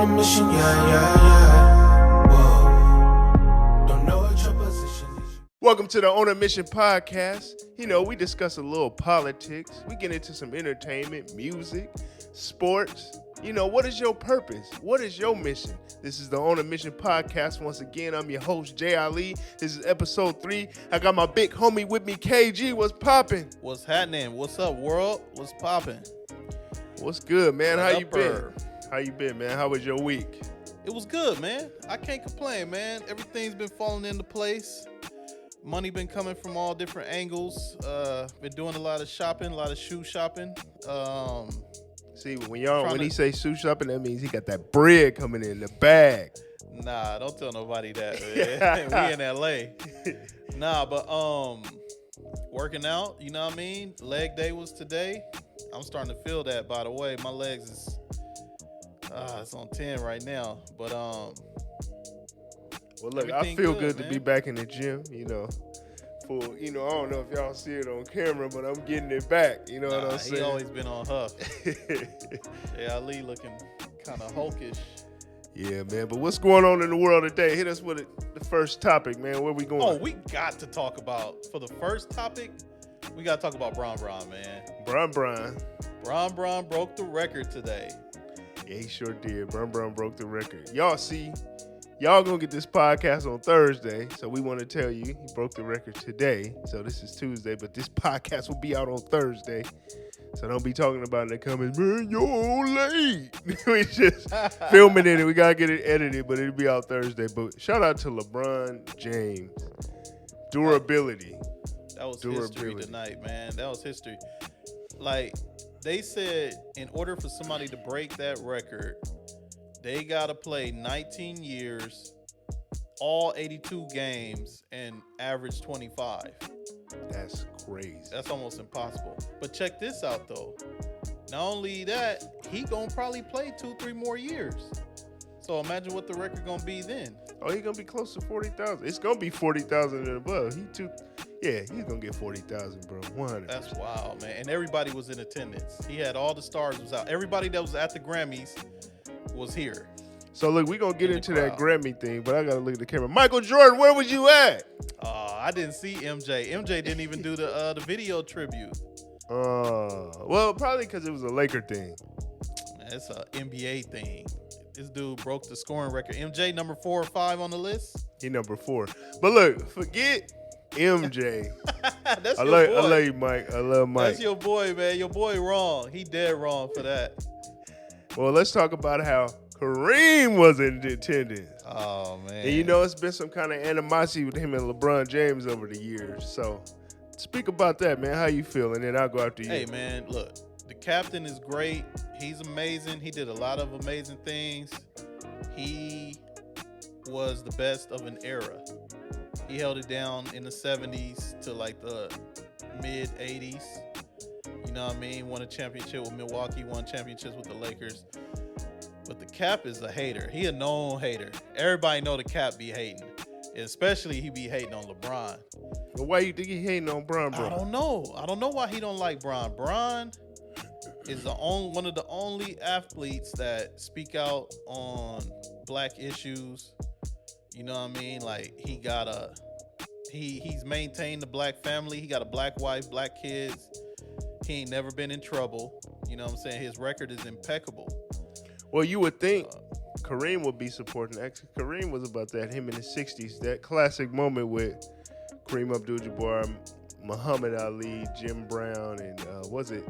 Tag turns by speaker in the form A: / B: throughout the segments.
A: a mission, yeah, yeah, yeah. Whoa. Don't know what your position is.
B: Welcome to the On a Mission podcast. You know, we discuss a little politics. We get into some entertainment, music, sports. You know, what is your purpose? What is your mission? This is the On a Mission podcast. Once again, I'm your host, Jay Ali. This is episode 3. I got my big homie with me, KG. What's popping?
C: What's happening? What's up, world? What's popping?
B: What's good, man? How you been?
C: Upper.
B: How you been, man? How was your week?
C: It was good, man. I can't complain, man. Everything's been falling into place. Money been coming from all different angles. Been doing a lot of shopping, a lot of shoe shopping.
B: See, when he say shoe shopping, that means he got that bread coming in the bag.
C: Nah, don't tell nobody that, man. We in LA. Nah, but working out, you know what I mean? Leg day was today. I'm starting to feel that, by the way. My legs is it's on 10 right now. But
B: well, look, I feel good to be back in the gym, you know. I don't know if y'all see it on camera, but I'm getting it back. You know what I'm saying?
C: He always been on Huff. Yeah, Ali looking kind of hulkish.
B: Yeah, man. But what's going on in the world today? Hit us with the first topic, man. Where we going?
C: Oh, we got to talk about, for the first topic, we got to talk about Bron, man.
B: Bron
C: broke the record today.
B: Yeah, he sure did. Bron broke the record. Y'all gonna get this podcast on Thursday, so we want to tell you he broke the record today. So this is Tuesday, but this podcast will be out on Thursday. So don't be talking about it in the comments, man, you're late. We just filming it and we gotta get it edited, but it'll be out Thursday. But shout out to LeBron James. Durability.
C: That was history tonight, man. That was history. Like, they said in order for somebody to break that record, they got to play 19 years, all 82 games, and average 25.
B: That's crazy.
C: That's almost impossible. But check this out, though. Not only that, he going to probably play 2-3 more years. So imagine what the record going to be then.
B: Oh, he going to be close to 40,000. It's going to be 40,000 and above. He's going to get 40,000, bro. 100%.
C: That's wild, man. And everybody was in attendance. He had all the stars was out. Everybody that was at the Grammys was here.
B: So look, we're gonna get into that Grammy thing, but I gotta look at the camera. Michael Jordan, where was you at?
C: I didn't see MJ. MJ didn't even do the video tribute.
B: Well, probably because it was a Laker thing.
C: Man, it's a NBA thing. This dude broke the scoring record. MJ number 4 or 5 on the list.
B: He number 4. But look, forget MJ.
C: That's
B: I
C: your boy.
B: I love you, Mike. I love Mike.
C: That's your boy, man. Your boy wrong. He dead wrong for that.
B: Well, let's talk about how Kareem was in attendance.
C: Oh, man.
B: And you know, it's been some kind of animosity with him and LeBron James over the years. So speak about that, man. How you feel? And then I'll go after you.
C: Hey, man, look, the captain is great. He's amazing. He did a lot of amazing things. He was the best of an era. He held it down in the 70s to like the mid 80s. You know what I mean? Won a championship with Milwaukee, won championships with the Lakers. But the Cap is a hater. He a known hater. Everybody know the Cap be hating. Especially he be hating on LeBron.
B: But why you think he hating on Bron, bro?
C: I don't know why he don't like Bron. Bron is one of the only athletes that speak out on black issues. You know what I mean? Like, he's maintained the black family. He got a black wife, black kids. He ain't never been in trouble. You know what I'm saying? His record is impeccable. Well,
B: you would think Kareem would be supporting. Actually, Kareem was about that. Him in the 60s. That classic moment with Kareem Abdul-Jabbar, Muhammad Ali, Jim Brown, and was it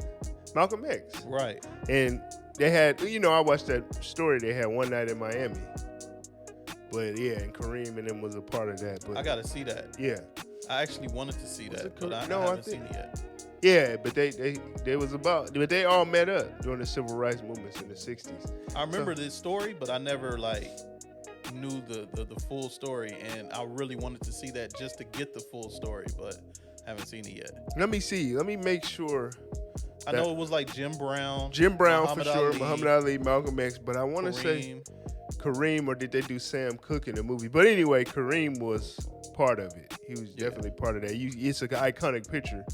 B: Malcolm X?
C: Right.
B: And they had, I watched that story they had one night in Miami. But yeah, and Kareem and them was a part of that. But
C: I got to see that.
B: Yeah.
C: I actually wanted to see that, but I haven't seen it yet.
B: Yeah, but but they all met up during the civil rights movements in the 60s.
C: I remember this story, but I never knew the full story, and I really wanted to see that just to get the full story, but haven't seen it yet.
B: Let me see. Let me make sure.
C: I know it was like Jim Brown
B: for sure, Muhammad Ali, Malcolm X, but I want to say Kareem, or did they do Sam Cooke in the movie? But anyway, Kareem was part of it. He was definitely part of that. It's an iconic picture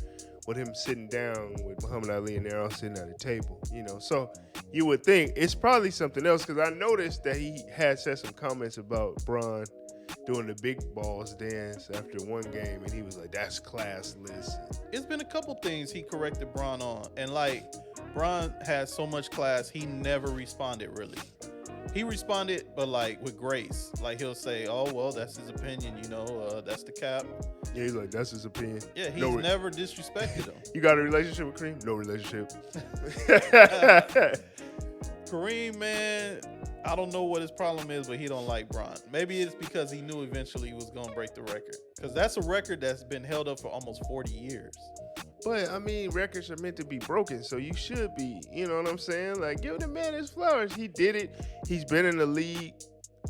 B: with him sitting down with Muhammad Ali and they're all sitting at a table, So you would think it's probably something else because I noticed that he had said some comments about Bron doing the big balls dance after one game, and he was like, "That's classless."
C: It's been a couple things he corrected Bron on, and like Bron has so much class, he never responded really. He responded, but like with grace. Like he'll say, "Oh well, that's his opinion, that's the cap."
B: Yeah, he's like, "That's his opinion."
C: Yeah, he's never disrespected him.
B: You got a relationship with Kareem? No relationship.
C: Kareem, man, I don't know what his problem is, but he don't like Bron. Maybe it's because he knew eventually he was gonna break the record. Because that's a record that's been held up for almost 40 years.
B: But I mean, records are meant to be broken, so you should be. You know what I'm saying? Like, give the man his flowers. He did it. He's been in the league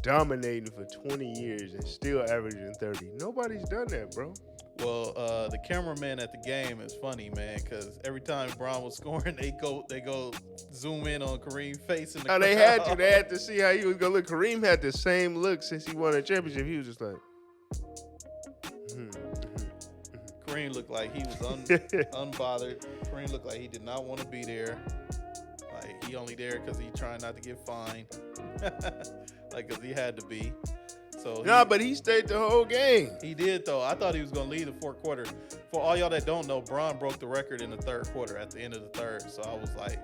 B: dominating for 20 years and still averaging 30. Nobody's done that, bro.
C: Well, the cameraman at the game is funny, man, because every time Bron was scoring, they go zoom in on Kareem's face in the crowd.
B: They had to see how he was gonna look. Kareem had the same look since he won a championship. He was just like,
C: Kareem looked like he was unbothered. Kareem looked like he did not want to be there. Like he only there because he trying not to get fined. Like because he had to be. So
B: but he stayed the whole game.
C: He did though. I thought he was gonna lead the fourth quarter. For all y'all that don't know, Bron broke the record in the third quarter at the end of the third. So I was like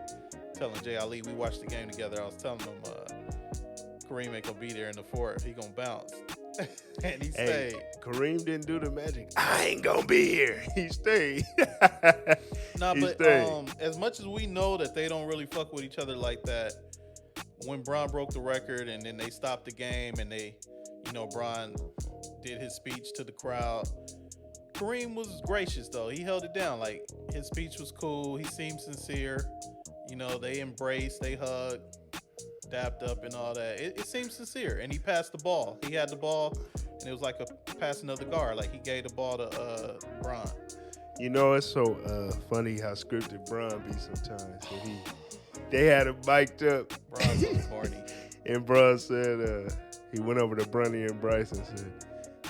C: telling Jay Ali, we watched the game together. I was telling him Kareem ain't gonna be there in the fourth. He gonna bounce. And he stayed.
B: Kareem didn't do the magic. I ain't gonna be here. He stayed.
C: As much as we know that they don't really fuck with each other like that, when Bron broke the record and then they stopped the game and they, Bron did his speech to the crowd. Kareem was gracious though. He held it down. Like his speech was cool. He seemed sincere. They embraced, they hugged, dapped up and all that. It seemed sincere. And he passed the ball. He had the ball and it was like a passing of the guard. Like he gave the ball to Bron.
B: It's so funny how scripted Bron be sometimes. So they had him mic'd up.
C: Bron's so corny.
B: And Bron said, he went over to Bronny and Bryce and said,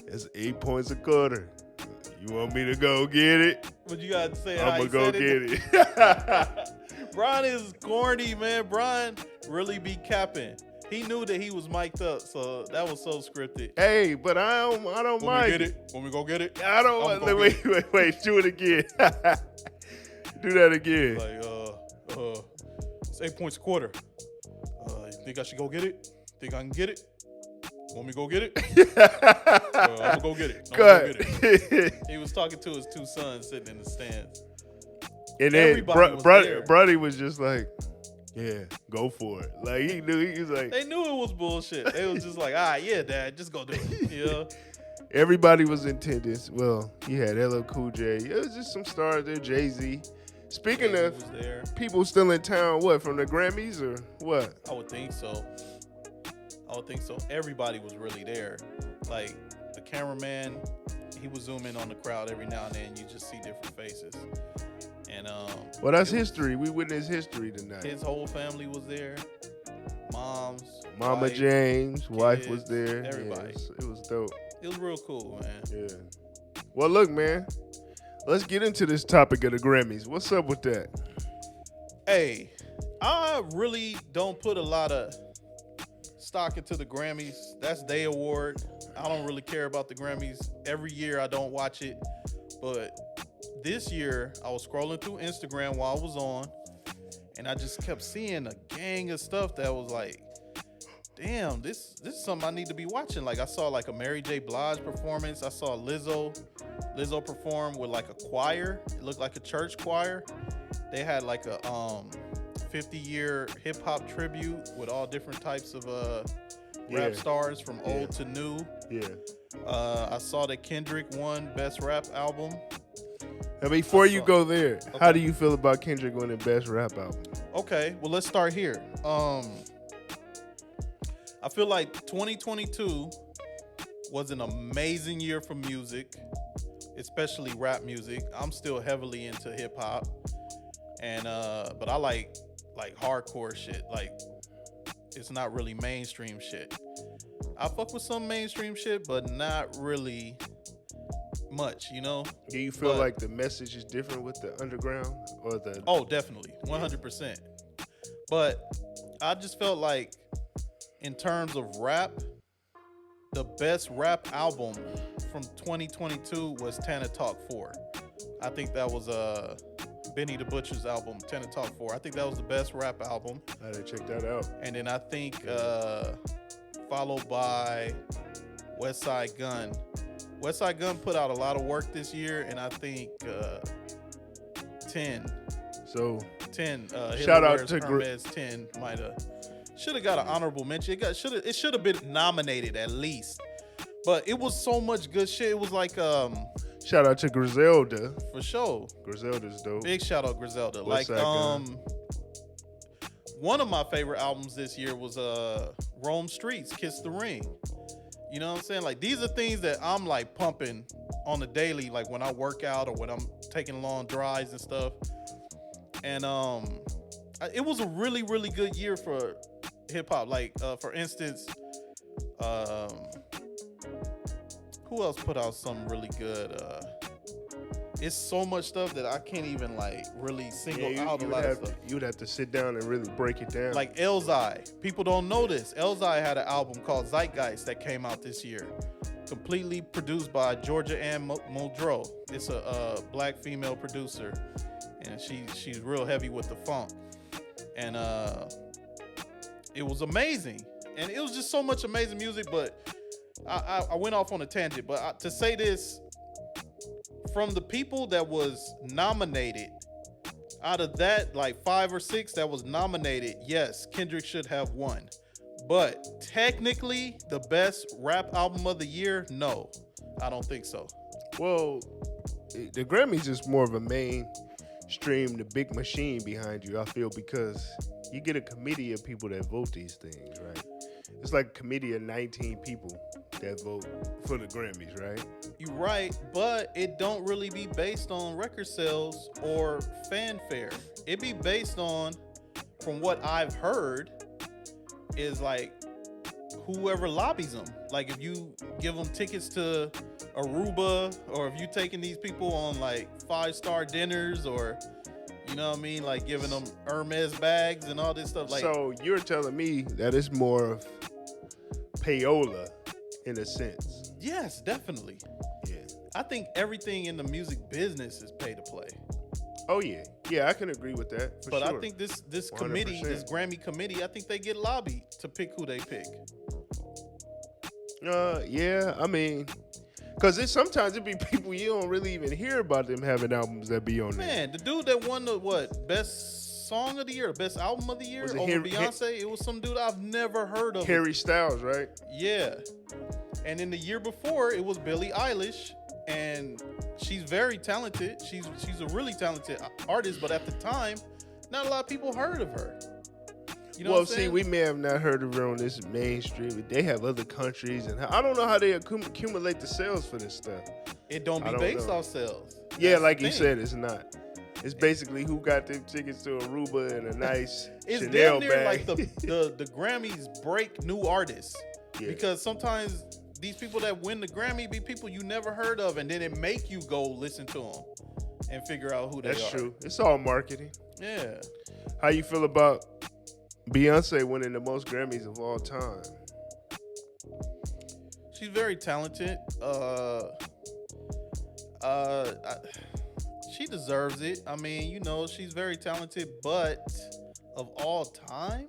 B: "It's 8 points a quarter. You want me to go get it?
C: But you got to say
B: I'm
C: how
B: going to go
C: it.
B: get it."
C: Bron is corny, man. Bron really be capping. He knew that he was mic'd up, so that was so scripted.
B: Hey, but I don't mind.
C: When we get it? When we go get it?
B: I don't want. Wait. Do it again. Do that again.
C: Like, it's 8 points a quarter. You think I should go get it? Think I can get it? Want me to go get it? I'm gonna go get it.
B: Cut.
C: He was talking to his two sons sitting in the stands.
B: And then Brody was just like, "Yeah, go for it." Like he knew, he was like,
C: they knew it was bullshit. They was just like, "All right, yeah, Dad, just go do it."
B: Everybody was in attendance. Well, you had LL Cool J. It was just some stars there. Jay-Z. Speaking of people still in town, what, from the Grammys or what?
C: I would think so. Everybody was really there. Like the cameraman, he was zooming on the crowd every now and then. You just see different faces. And
B: well, that's history. We witnessed history tonight.
C: His whole family was there. Mama
B: wife, James, kids, wife was there.
C: Everybody.
B: Yeah, it was dope.
C: It was real cool, man.
B: Yeah. Well, look, man. Let's get into this topic of the Grammys. What's up with that?
C: Hey, I really don't put a lot of stock into the Grammys. That's their award. I don't really care about the Grammys. Every year I don't watch it. But this year I was scrolling through Instagram while I was on, and I just kept seeing a gang of stuff that was like, damn, this is something I need to be watching. Like I saw like a Mary J. Blige performance. I saw Lizzo perform with like a choir. It looked like a church choir. They had like a 50-year hip hop tribute with all different types of rap stars from old to new.
B: Yeah.
C: I saw that Kendrick won Best Rap Album.
B: Now, before you go there, how do you feel about Kendrick winning Best Rap Album?
C: Okay, well let's start here. I feel like 2022 was an amazing year for music, especially rap music. I'm still heavily into hip hop, and but I like hardcore shit. Like it's not really mainstream shit. I fuck with some mainstream shit, but not really much, you know.
B: Do you feel
C: But-
B: like the message is different with the underground or the?
C: Oh, definitely, 100%. But I just felt like, in terms of rap, the best rap album from 2022 was Tana Talk 4. I think that was Benny the Butcher's album, Tana Talk 4. I think that was the best rap album.
B: I had to check that out.
C: And then I think followed by West Side Gun. West Side Gun put out a lot of work this year, and I think 10.
B: So
C: 10.
B: Shout out to
C: Hermes 10 might have should have got an honorable mention. It should have been nominated at least. But it was so much good shit. It was like
B: shout out to Griselda.
C: for sure.
B: Griselda's dope.
C: Big shout out Griselda.
B: West
C: Like
B: Side Gun.
C: one of my favorite albums this year was Rome Streets, Kiss the Ring. You know what I'm saying? Like, these are things that I'm like pumping on the daily, like when I work out or when I'm taking long drives and stuff. And it was a really, really good year for hip hop. Like, for instance, who else put out something really good? It's so much stuff that I can't even like really single out a lot of stuff.
B: You would have to sit down and really break it down.
C: Like Elzai. People don't know this. Elzai had an album called Zeitgeist that came out this year. Completely produced by Georgia Ann Muldrow. It's a black female producer. And she's real heavy with the funk. And it was amazing. And it was just so much amazing music, but I went off on a tangent. But to say this, from the people that was nominated, out of that, like 5 or 6 that was nominated, yes, Kendrick should have won. But technically, the best rap album of the year, no, I don't think so.
B: well, the Grammys is more of a mainstream, the big machine behind you, I feel, because you get a committee of people that vote these things, right? It's like a committee of 19 people that vote for the Grammys, right?
C: You're right, but it don't really be based on record sales or fanfare. It be based on, from what I've heard, is like whoever lobbies them. Like, if you give them tickets to Aruba, or if you taking these people on like 5-star dinners, or you know what I mean, like giving them Hermes bags and all this stuff. Like,
B: So you're telling me that it's more of payola in a sense.
C: yes, definitely.
B: Yeah.
C: I think everything in the music business is pay to play.
B: Oh yeah. Yeah, I can agree with that. For
C: But
B: sure.
C: I think this committee,
B: 100%.
C: this Grammy committee, I think they get lobbied to pick who they pick.
B: Yeah, I mean, because sometimes it be people you don't really even hear about them having albums that be on there.
C: Man, the dude that won the best song of the year, best album of the year
B: Was it
C: over Beyonce, it was some dude I've never heard of.
B: Harry Styles, right?
C: Yeah. And in the year before, it was Billie Eilish, and she's very talented. She's a really talented artist, but at the time, not a lot of people heard of her. You know
B: Well,
C: what I'm
B: see,
C: saying?
B: we may have not heard of her on this mainstream, but they have other countries, and I don't know how they accumulate the sales for this stuff.
C: It don't
B: I
C: be
B: don't
C: based
B: know.
C: off sales.
B: Yeah,
C: That's
B: like
C: the
B: you
C: thing.
B: said, it's not. It's basically who got them tickets to Aruba and a nice
C: It's
B: Chanel
C: damn near
B: bag.
C: like the Grammys break new artists.
B: Yeah.
C: Because sometimes these people that win the Grammy be people you never heard of, and then it make you go listen to them and figure out who they
B: That's
C: are.
B: true. It's all marketing.
C: Yeah.
B: How you feel about Beyonce winning the most Grammys of all time?
C: She's very talented. She deserves it. I mean, you know, she's very talented, but of all time,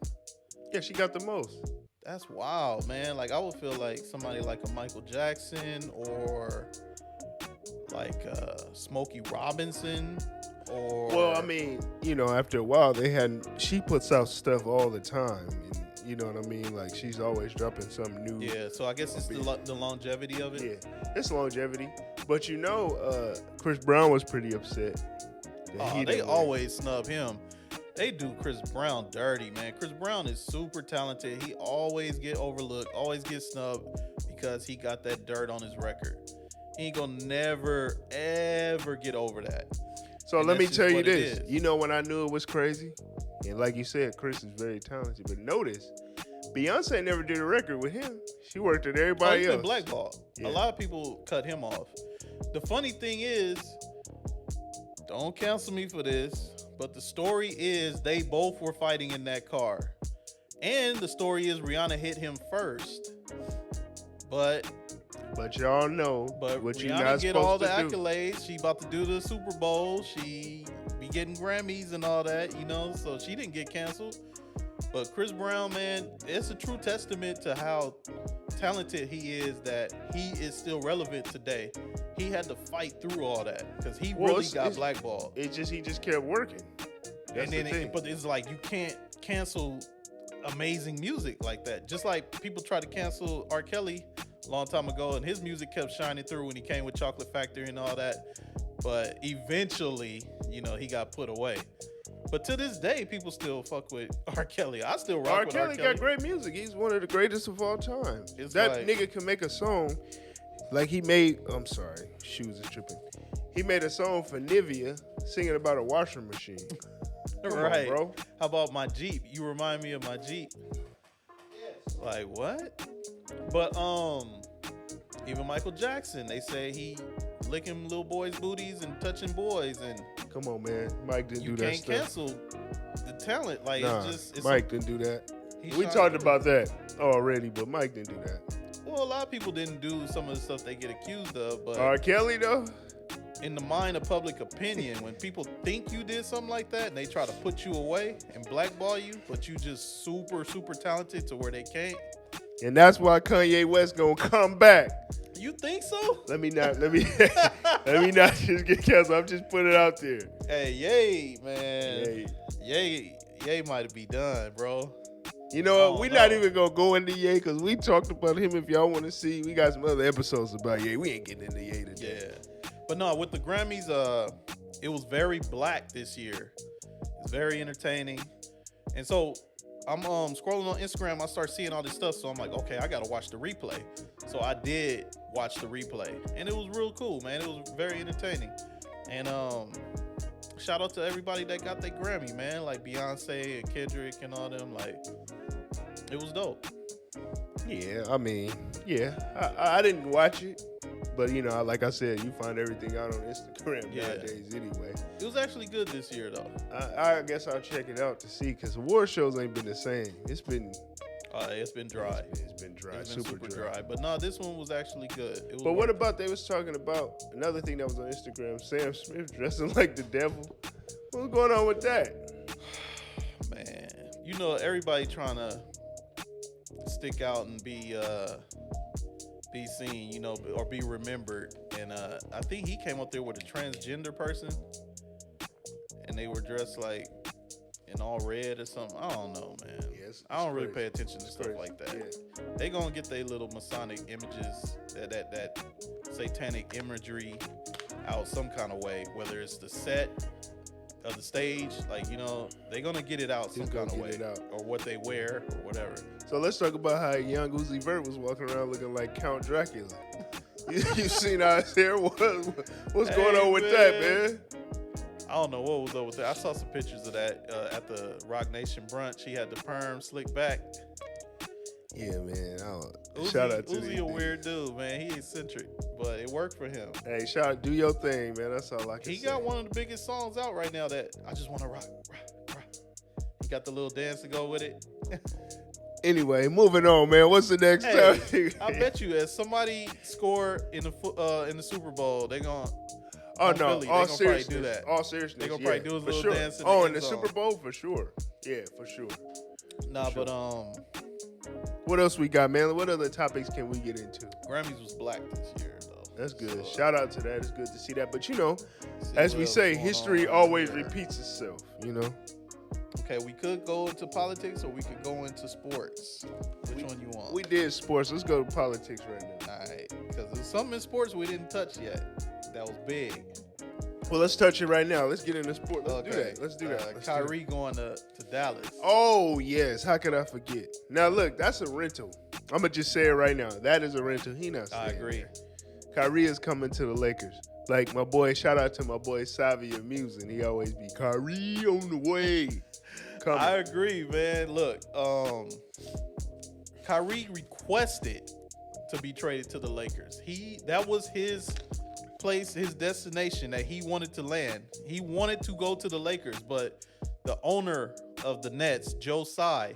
B: Yeah, she got the most.
C: that's wild, man. Like, I would feel like somebody like a Michael Jackson, or like Smokey Robinson, or
B: Well, I mean, you know, after a while, she puts out stuff all the time. And, you know what I mean? Like, she's always dropping something new.
C: yeah. So I guess it's the longevity of it.
B: Yeah, it's longevity. But you know, Chris Brown was pretty upset. that
C: Oh,
B: he
C: they
B: didn't win.
C: always snub him. They do Chris Brown dirty, man. Chris Brown is super talented. He always get overlooked, always get snubbed because he got that dirt on his record. He ain't gonna never, ever get over that.
B: So
C: And
B: let me
C: that's
B: tell
C: just
B: you
C: what it
B: this.
C: is.
B: You know when I knew it was crazy? And like you said, Chris is very talented. But notice, Beyonce never did a record with him. She worked at
C: Oh,
B: everybody
C: he's
B: else.
C: been blackballed.
B: Yeah.
C: A lot of people cut him off. The funny thing is, don't cancel me for this, but the story is they both were fighting in that car. And the story is Rihanna hit him first. But
B: y'all know what you're
C: Rihanna
B: not
C: get all
B: supposed
C: the
B: to do.
C: accolades. She about to do the Super Bowl. She be getting Grammys and all that, you know, so she didn't get canceled. But Chris Brown, man, it's a true testament to how talented he is that he is still relevant today. He had to fight through all that because he really got blackballed.
B: He just kept working. That's the thing.
C: But it's like you can't cancel amazing music like that. Just like people tried to cancel R. Kelly a long time ago, and his music kept shining through when he came with Chocolate Factory and all that. But eventually, you know, he got put away. But to this day, people still fuck with R. Kelly. I still rock with R. Kelly.
B: Got great music. He's one of the greatest of all time. That nigga can make a song like he made. I'm sorry, shoes are tripping. He made a song for Nivea singing about a washing machine. Come
C: right,
B: on, bro.
C: How about my Jeep? You remind me of my Jeep. Yes. Like what? But even Michael Jackson, they say he licking little boys' booties and touching boys, and
B: come on, man. Mike didn't do that stuff.
C: You can't cancel the talent. Like it's
B: Mike didn't do that. We talked about that already, but Mike didn't do that.
C: Well, a lot of people didn't do some of the stuff they get accused of, but
B: R. Kelly though.
C: In the mind of public opinion, when people think you did something like that and they try to put you away and blackball you, but you just super, super talented to where they can't.
B: And that's why Kanye West gonna come back.
C: You think so?
B: Let me not just get canceled. I'm just putting it out there.
C: Hey, Ye, man. Ye might be done, bro.
B: You know what? We're not even gonna go into Ye because we talked about him. If y'all want to see, we got some other episodes about Ye. We ain't getting into Ye today.
C: Yeah. But no, with the Grammys, it was very black this year. It's very entertaining. And so I'm scrolling on Instagram, I start seeing all this stuff, so I'm like, okay, I gotta watch the replay. So I did watch the replay, and it was real cool, man. It was very entertaining. And shout out to everybody that got their Grammy, man, like Beyonce and Kendrick and all them. Like, it was dope.
B: Yeah, I mean, yeah, I didn't watch it. But, you know, like I said, you find everything out on Instagram nowadays anyway.
C: It was actually good this year, though.
B: I guess I'll check it out to see, because award shows ain't been the same. It's been
C: dry. It's been
B: dry,
C: it's been super dry. But no, this one was actually good. It was
B: but what about, they was talking about, another thing that was on Instagram, Sam Smith dressing like the devil. What's going on with that?
C: Man, you know, everybody trying to stick out and be seen, you know, or be remembered. And I think he came up there with a transgender person, and they were dressed like in all red or something. I don't know, man.
B: Yes,
C: I don't really pay attention to stuff
B: crazy.
C: like that.
B: Yeah.
C: They gonna get their little Masonic images, that satanic imagery out some kind of way, whether it's the set of the stage, like, you know, they gonna get it out some kind of way, or what they wear or whatever.
B: So let's talk about how young Uzi Vert was walking around looking like Count Dracula. you seen how his hair was? What's going on with that, man?
C: I don't know what was up with that. I saw some pictures of that at the Rock Nation brunch. He had the perm slicked back.
B: Yeah, man.
C: Uzi,
B: shout out to
C: Uzi, a weird dude, man. He eccentric, but it worked for him.
B: Hey, shout out, do your thing, man. That's all I can say.
C: He got one of the biggest songs out right now that I just want to rock. He got the little dance to go with it.
B: Anyway, moving on, man. What's the next topic?
C: I bet you, as somebody score in the Super Bowl, they gonna.
B: Oh no!
C: Philly,
B: all
C: they gonna
B: seriousness,
C: probably do that.
B: All seriousness,
C: they gonna probably do his little
B: sure.
C: dance.
B: In the Super Bowl for sure. Yeah, for sure.
C: Nah,
B: for
C: but
B: sure. What else we got, man? What other topics can we get into?
C: Grammys was black this year, though.
B: That's good. So, shout out to that. It's good to see that. But you know, as we say, history always repeats itself. You know.
C: Okay, we could go into politics or we could go into sports. Which one you want?
B: We did sports. Let's go to politics right now.
C: All right, because there's something in sports we didn't touch yet. That was big.
B: Well, let's touch it right now. Let's get into sport. Let's do that. Let's do that.
C: Kyrie going to Dallas.
B: Oh, yes. How could I forget? Now, look, that's a rental. I'm going to just say it right now. That is a rental. He not staying
C: I agree.
B: there. Kyrie is coming to the Lakers. Like my boy, shout out to my boy Savia Musin. He always be Kyrie on the way.
C: I agree, man. Look, Kyrie requested to be traded to the Lakers. That was his place, his destination that he wanted to land. He wanted to go to the Lakers, but the owner of the Nets, Joe Tsai,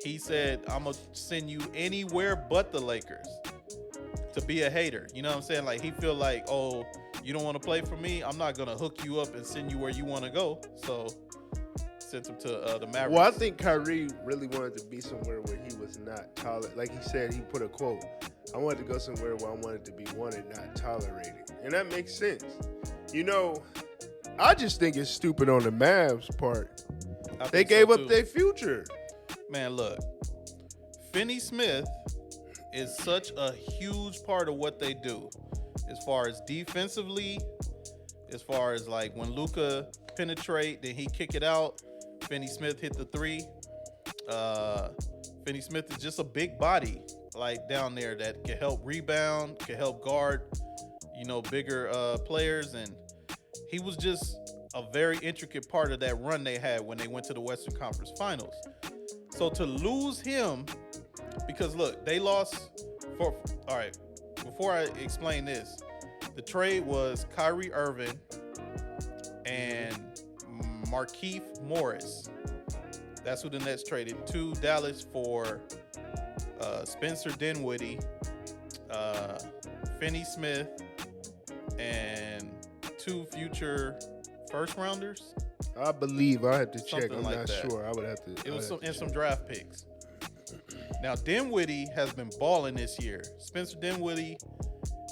C: he said, I'm going to send you anywhere but the Lakers to be a hater. You know what I'm saying? Like, he feel like, oh, you don't want to play for me? I'm not going to hook you up and send you where you want to go. So, sent him to the Mavericks.
B: Well, I think Kyrie really wanted to be somewhere where he was not tolerated. Like he said, he put a quote, I wanted to go somewhere where I wanted to be wanted, not tolerated. And that makes sense. You know, I just think it's stupid on the Mavs part. They gave up their future.
C: Man, look, Finney-Smith is such a huge part of what they do. As far as defensively, as far as like when Luka penetrate, then he kick it out. Finney-Smith hit the three. Finney-Smith is just a big body, like down there that can help rebound, can help guard, bigger players, and he was just a very intricate part of that run they had when they went to the Western Conference Finals. So to lose him, because look, they lost all right, before I explain this, the trade was Kyrie Irving and Markieff Morris. That's who the Nets traded to Dallas for Spencer Dinwiddie, Finney-Smith, and 2 future first rounders.
B: I believe I had to check.
C: Something
B: I'm
C: like
B: not
C: that.
B: sure. I would have to.
C: It was some draft picks. Now Dinwiddie has been balling this year. Spencer Dinwiddie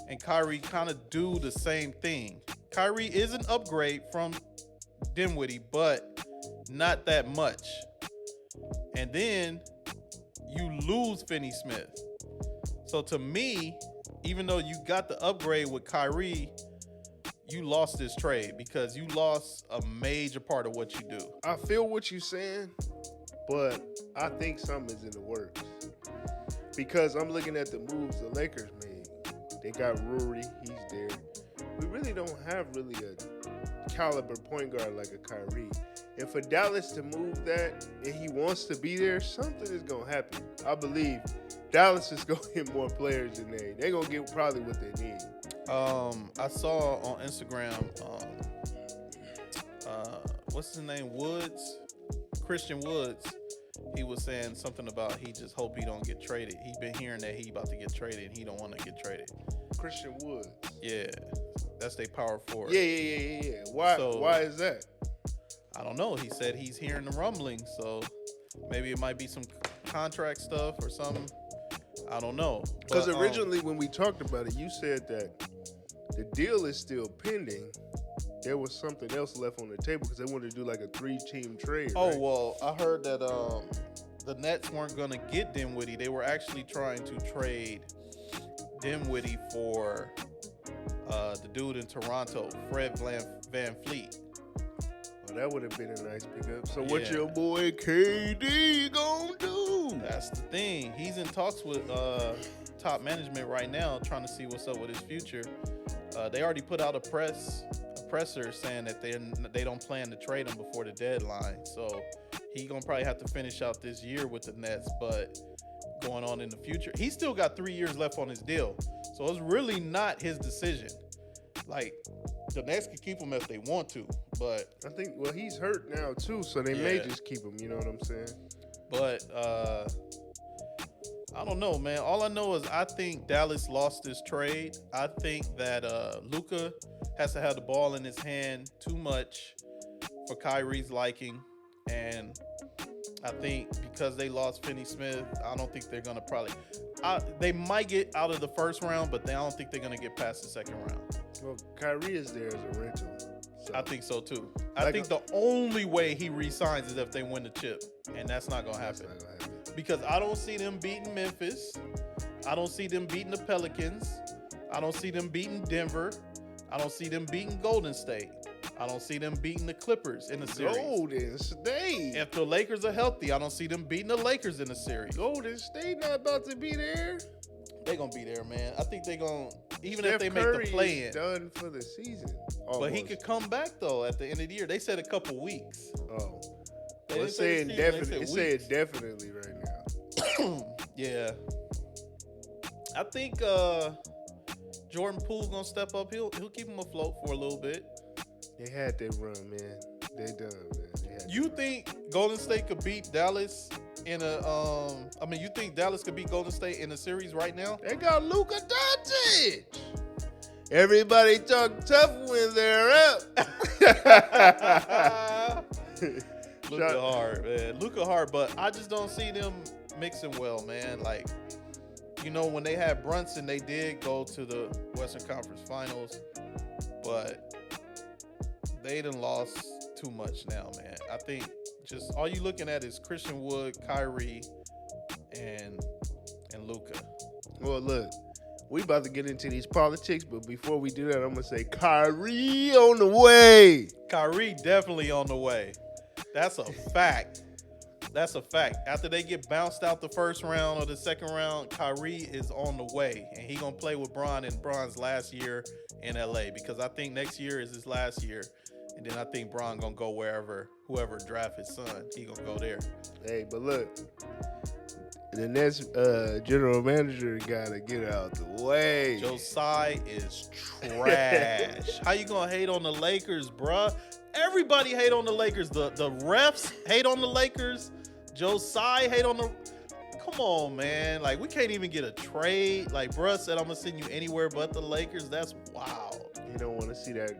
C: and Kyrie kind of do the same thing. Kyrie is an upgrade from Dinwiddie, but not that much. And then you lose Finney-Smith. So to me, even though you got the upgrade with Kyrie, you lost this trade because you lost a major part of what you do.
B: I feel what you're saying, but I think something is in the works. Because I'm looking at the moves the Lakers made. They got Rory, he's there. We really don't have really a caliber point guard like a Kyrie. And for Dallas to move that, and he wants to be there, something is going to happen. I believe Dallas is going to get more players than they're going to get probably what they need.
C: I saw on Instagram, what's his name, Woods, Christian Woods. He was saying something about he just hope he don't get traded. He been hearing that he about to get traded, and he don't want to get traded.
B: Christian Woods.
C: Yeah, that's their power forward.
B: Yeah. Why is that?
C: I don't know. He said he's hearing the rumblings, so maybe it might be some contract stuff or something. I don't know.
B: Because originally when we talked about it, you said that the deal is still pending. There was something else left on the table because they wanted to do like a 3-team trade.
C: Oh,
B: right?
C: well, I heard that the Nets weren't going to get Dinwiddie. They were actually trying to trade Dinwiddie for the dude in Toronto, Fred Van Fleet.
B: Well, that would have been a nice pickup. So what
C: Yeah.
B: your boy KD gonna do?
C: That's the thing. He's in talks with top management right now, trying to see what's up with his future. They already put out a presser saying that they don't plan to trade him before the deadline. So he gonna probably have to finish out this year with the Nets, but going on in the future, he's still got 3 years left on his deal. So it's really not his decision. Like, the Nets can keep him if they want to, but
B: I think, well, he's hurt now too, so they may just keep him, you know what I'm saying?
C: But I don't know, man. All I know is I think Dallas lost this trade. I think that Luka has to have the ball in his hand too much for Kyrie's liking. And I think because they lost Finney-Smith, I don't think they're going to probably... they might get out of the first round, but I don't think they're going to get past the second round.
B: Well, Kyrie is there as a rental. So.
C: I think so, too. I think the only way he re-signs is if they win the chip, and that's not going to happen.
B: That's not gonna happen.
C: Because I don't see them beating Memphis. I don't see them beating the Pelicans. I don't see them beating Denver. I don't see them beating Golden State. I don't see them beating the Clippers in the series.
B: Golden State.
C: If the Lakers are healthy, I don't see them beating the Lakers in the series.
B: Golden State not about to be there.
C: They're going to be there, man. I think they're going to, even
B: Steph
C: if they
B: Curry
C: make the play-in.
B: is done for the season.
C: But he could come back, though, at the end of the year. They said a couple weeks.
B: Oh.
C: They
B: Well,
C: didn't
B: it's
C: say
B: saying
C: the season, they
B: definitely.
C: said
B: It's
C: weeks.
B: saying definitely right now.
C: Yeah. I think Jordan Poole gonna step up. He'll keep him afloat for a little bit.
B: They had that run, man. They done, man. They had
C: You
B: that run.
C: think Golden State could beat Dallas in a I mean, you think Dallas could beat Golden State in a series right now?
B: They got Luka Doncic. Everybody talk tough when they're up.
C: Luka hard, man. Luka hard, but I just don't see them mixing well, man. Like, you know, when they had Brunson, they did go to the Western Conference Finals, but they done lost too much now, man. I think just all you looking at is Christian Wood, Kyrie, and Luka.
B: Well, look, we about to get into these politics, but before we do that, I'm gonna say Kyrie on the way.
C: Kyrie definitely on the way. That's a fact. That's a fact. After they get bounced out the first round or the second round, Kyrie is on the way. And he going to play with Bron in Bron's last year in LA, because I think next year is his last year. And then I think Bron going to go whoever draft his son, he going to go there.
B: Hey, but look, the next general manager got to get out the way.
C: Josiah is trash. How you going to hate on the Lakers, bruh? Everybody hate on the Lakers. The refs hate on the Lakers. Josiah hate on the... Come on, man. Like, we can't even get a trade. Like, bruh said, I'm going to send you anywhere but the Lakers. That's wild.
B: You don't want to see that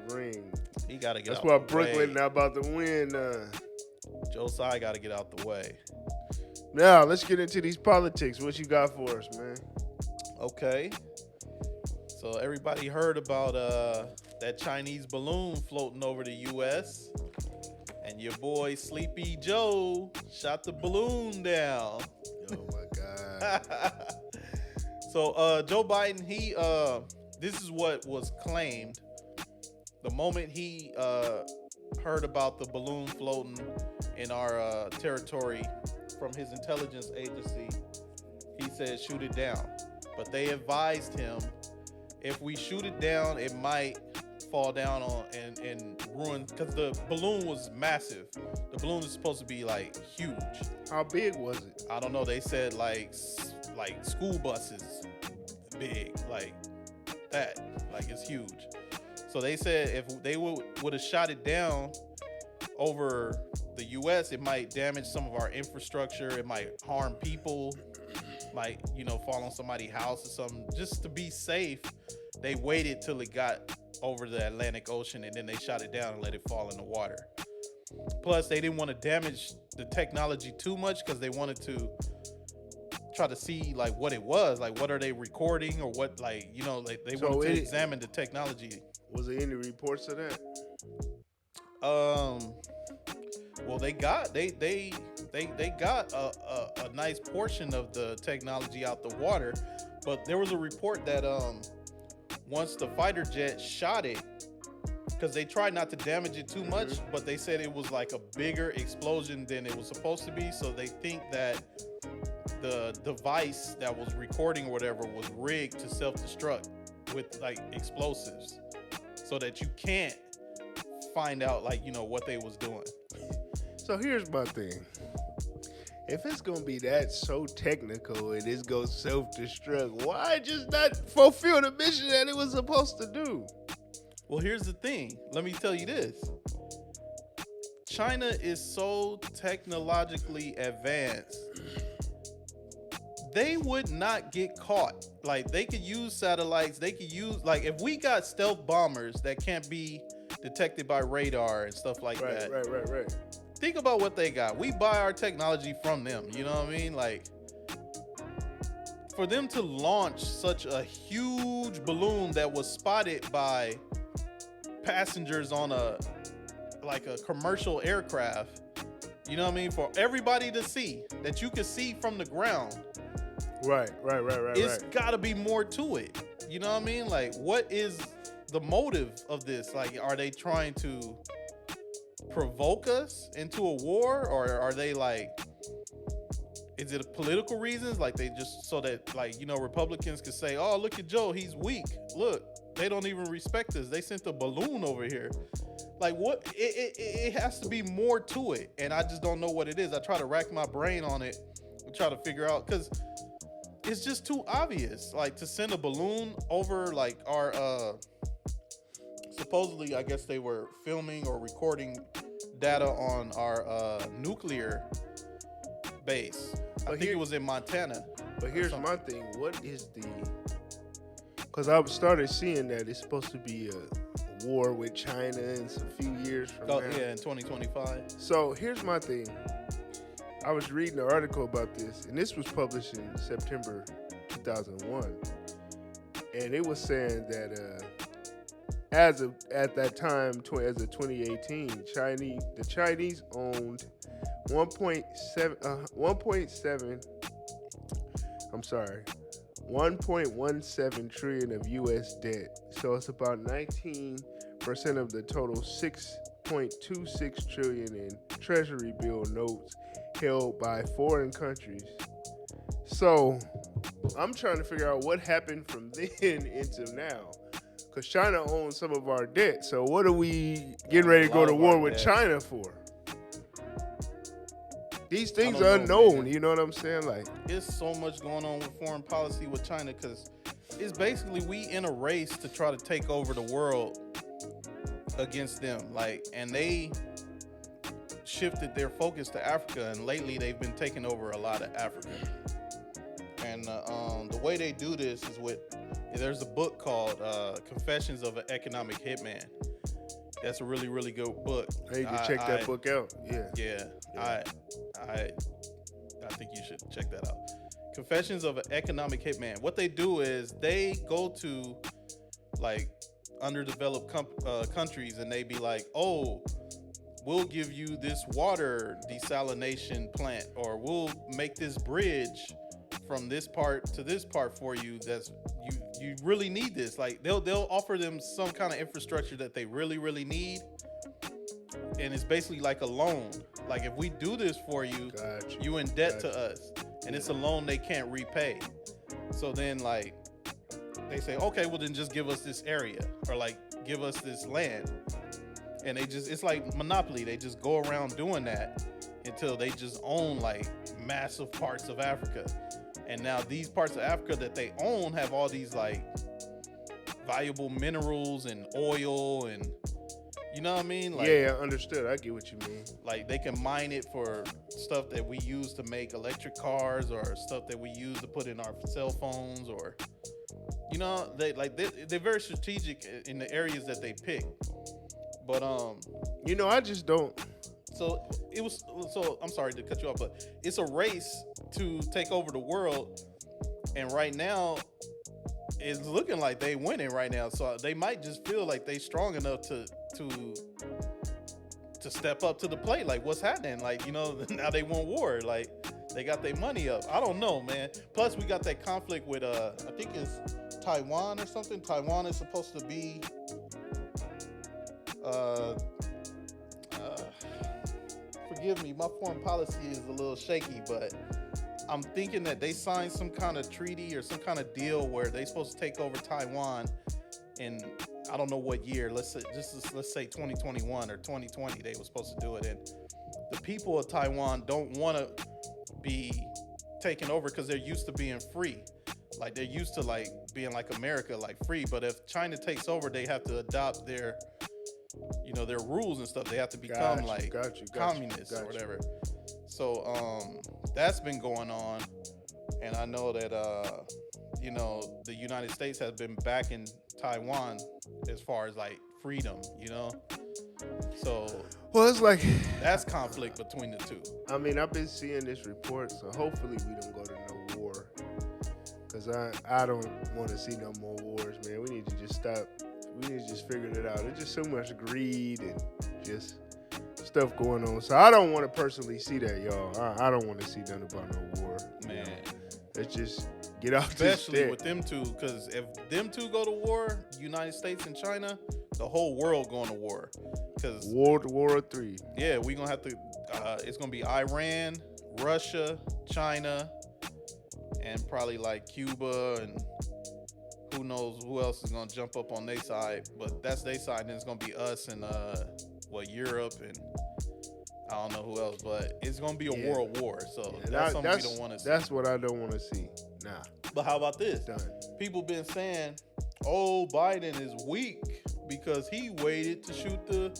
B: ring.
C: He got to get
B: That's
C: out
B: why
C: the
B: Brooklyn
C: way.
B: not about to win.
C: Josiah got to get out the way.
B: Now, let's get into these politics. What you got for us, man?
C: Okay. So everybody heard about that Chinese balloon floating over the U.S. and your boy Sleepy Joe shot the balloon down.
B: Oh my God.
C: So Joe Biden, this is what was claimed. The moment he heard about the balloon floating in our territory from his intelligence agency, he said shoot it down. But they advised him, if we shoot it down, it might fall down on and ruin, because the balloon was massive. The balloon is supposed to be like huge.
B: How big was it?
C: I don't know. They said like school buses big, like that. Like, it's huge. So they said if they would have shot it down over the U.S., it might damage some of our infrastructure. It might harm people. Might, fall on somebody's house or something. Just to be safe, they waited till it got over the Atlantic Ocean and then they shot it down and let it fall in the water. Plus, they didn't want to damage the technology too much because they wanted to try to see like what it was, like what are they recording or what, like, they wanted to examine the technology.
B: Was there any reports of that?
C: Well, they got a nice portion of the technology out the water, but there was a report that once the fighter jet shot it, because they tried not to damage it too much, but they said it was like a bigger explosion than it was supposed to be. So they think that the device that was recording or whatever was rigged to self-destruct with like explosives, so that you can't find out like what they was doing.
B: So here's my thing. If it's gonna be that so technical and it's gonna self-destruct, why just not fulfill the mission that it was supposed to do?
C: Well, here's the thing. Let me tell you this. China is so technologically advanced. They would not get caught. Like, they could use satellites. They could use, like, if we got stealth bombers that can't be detected by radar and stuff like that.
B: Right.
C: Think about what they got. We buy our technology from them. You know what I mean? Like, for them to launch such a huge balloon that was spotted by passengers on a commercial aircraft, you know what I mean? For everybody to see, that you could see from the ground.
B: Right.
C: It's gotta be more to it. You know what I mean? Like, what is the motive of this? Like, are they trying to provoke us into a war, or are they like, is it political reasons? Like, they just so that, like, Republicans could say, oh, look at Joe, he's weak. Look, they don't even respect us. They sent a balloon over here. Like, what? It has to be more to it, and I just don't know what it is. I try to rack my brain on it and try to figure out, because it's just too obvious. Like to send a balloon over like our supposedly, I guess they were filming or recording data on our nuclear base. I think it was in Montana.
B: But here's my thing. What is the... Because I started seeing that it's supposed to be a war with China in a few years from now.
C: Yeah, in 2025.
B: So here's my thing. I was reading an article about this, and this was published in September 2001. And it was saying that at that time, as of 2018, the Chinese owned 1.17 trillion of U.S. debt. So it's about 19% of the total 6.26 trillion in treasury bill notes held by foreign countries. So I'm trying to figure out what happened from then into now. Because China owns some of our debt. So what are we getting ready to go to war with China for? These things are unknown, you know what I'm saying? Like,
C: there's so much going on with foreign policy with China because it's basically we in a race to try to take over the world against them. Like, and they shifted their focus to Africa, and lately they've been taking over a lot of Africa. And the way they do this is there's a book called Confessions of an Economic Hitman. That's a really, really good book.
B: Hey, you can check that book out.
C: Yeah. I think you should check that out. Confessions of an Economic Hitman. What they do is they go to like underdeveloped countries and they be like, oh, we'll give you this water desalination plant, or we'll make this bridge from this part to this part for you. That's you really need this. Like they'll offer them some kind of infrastructure that they really, really need. And it's basically like a loan. Like if we do this for you, you in debt to us. And it's a loan they can't repay. So then like they say, okay, well then just give us this area, or like give us this land. And it's like monopoly. They just go around doing that until they just own like massive parts of Africa. And now these parts of Africa that they own have all these like valuable minerals and oil, and you know what I mean? Like,
B: yeah, understood. I get what you mean.
C: Like they can mine it for stuff that we use to make electric cars, or stuff that we use to put in our cell phones, or you know, they're very strategic in the areas that they pick. But
B: you know, I just don't.
C: So I'm sorry to cut you off, but it's a race to take over the world, and right now it's looking like they winning right now. So they might just feel like they strong enough to step up to the plate. Like, what's happening? Like, you know, now they want war. Like, they got their money up. I don't know, man. Plus, we got that conflict with I think it's Taiwan or something. Taiwan is supposed to be forgive me, my foreign policy is a little shaky, but I'm thinking that they signed some kind of treaty or some kind of deal where they're supposed to take over Taiwan in, I don't know what year. Let's say 2021 or 2020. They were supposed to do it, and the people of Taiwan don't want to be taken over because they're used to being free. Like they're used to like being like America, like free. But if China takes over, they have to adopt their, you know, their rules and stuff. They have to become communists or whatever. So that's been going on, and I know that you know, the United States has been backing Taiwan as far as like freedom, you know. So
B: well, it's like
C: that's conflict between the two.
B: I mean, I've been seeing this report, so hopefully we don't go to no war, because I don't want to see no more wars, man. We need to just stop. We need to just figure it out. There's just so much greed and just stuff going on. So I don't want to personally see that, y'all. I don't want to see nothing about no war.
C: Man.
B: You know? Let's just get off this
C: Especially
B: shit.
C: with them two, because if them two go to war, United States and China, the whole world going to war. Because
B: World War III.
C: Yeah, we're going to have to, it's going to be Iran, Russia, China, and probably like Cuba, and who knows who else is going to jump up on their side. But that's their side, and it's going to be us and Europe, and I don't know who else, but it's gonna be a
B: Yeah.
C: world war. So
B: And
C: that's something we don't want to see.
B: That's what I don't want to see. Nah,
C: But how about this?
B: done.
C: People been saying, "Oh, Biden is weak because he waited to shoot the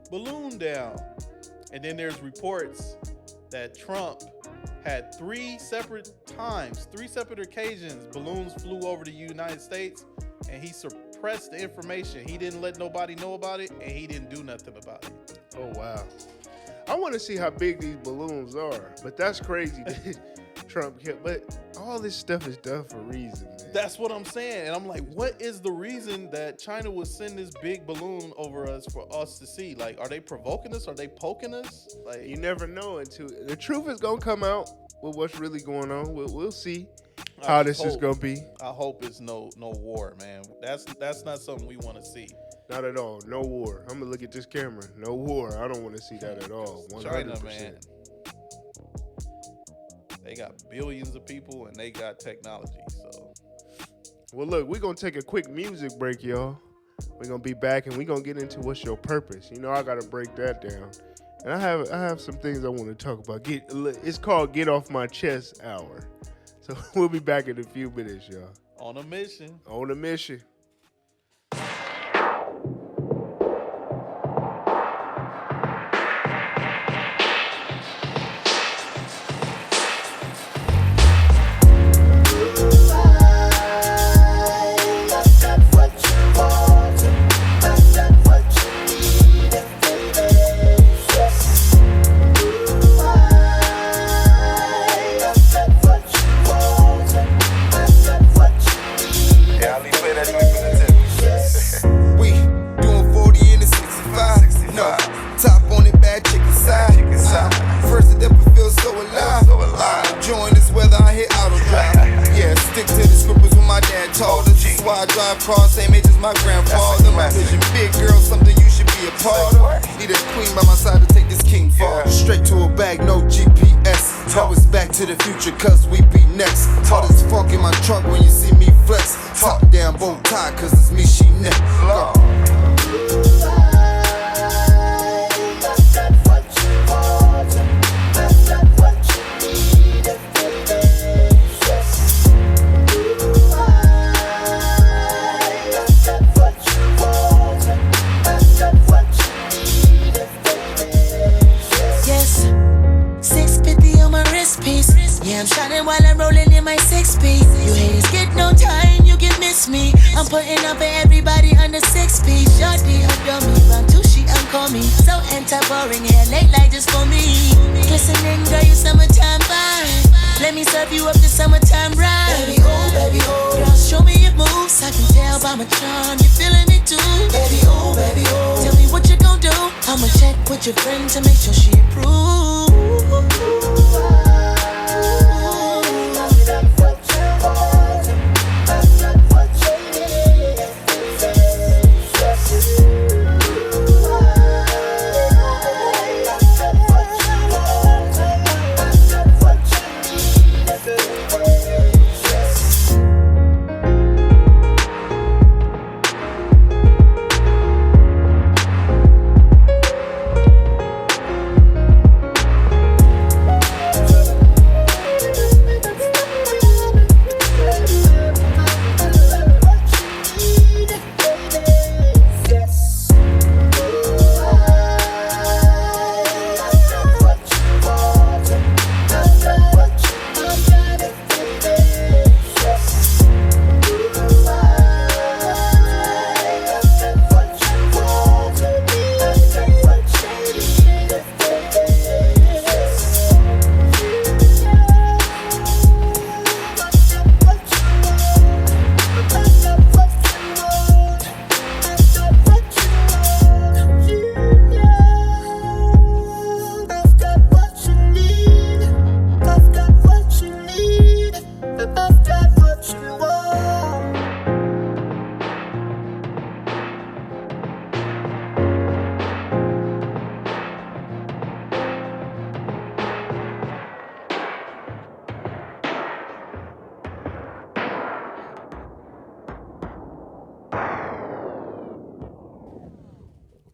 C: balloon down," and then there's reports that Trump had 3 separate occasions, balloons flew over the United States, and he suppressed the information. He didn't let nobody know about it, and he didn't do nothing about it.
B: Oh wow. I want to see how big these balloons are, but that's crazy that Trump kept. But all this stuff is done for a reason, man.
C: That's what I'm saying. And I'm like, what is the reason that China would send this big balloon over us for us to see? Like, are they provoking us? Are they poking us? Like,
B: You never know until the truth is gonna come out with what's really going on. We'll see how this is gonna be.
C: I hope it's no war, man. That's not something we want to see.
B: Not at all. No war. I'm gonna look at this camera. No war. I don't want to see that at all. 100%.
C: China, man. They got billions of people and they got technology. So,
B: Well, look, we're going to take a quick music break, y'all. We're going to be back and we're going to get into what's your purpose. You know, I got to break that down. And I have some things I want to talk about. It's called Get Off My Chest Hour. So we'll be back in a few minutes, y'all.
C: on a mission.
B: On a mission.
A: Cross same age as my grandfather. My vision big, girl, something you should be a part of. Need a queen by my side to take this king far. Straight to a bag, no GPS. Always back to the future, cause we be next. All this funk in my trunk when you see me flex. Top down, bow tie, cause it's me, she next.
D: I'm shining while I'm rolling in my 6-piece. You haters get no time, you can miss me. I'm putting up for everybody under 6-piece. Shorty, adore me, round 2, she uncall me. So anti-boring, hair late light just for me. Glistening, girl, you summertime fine. Let me serve you up the summertime ride. Baby, oh, girl, show me your moves. I can tell by my charm, you're feeling it too. Baby, oh, tell me what you gon' do. I'ma check with your friend to make sure she approves.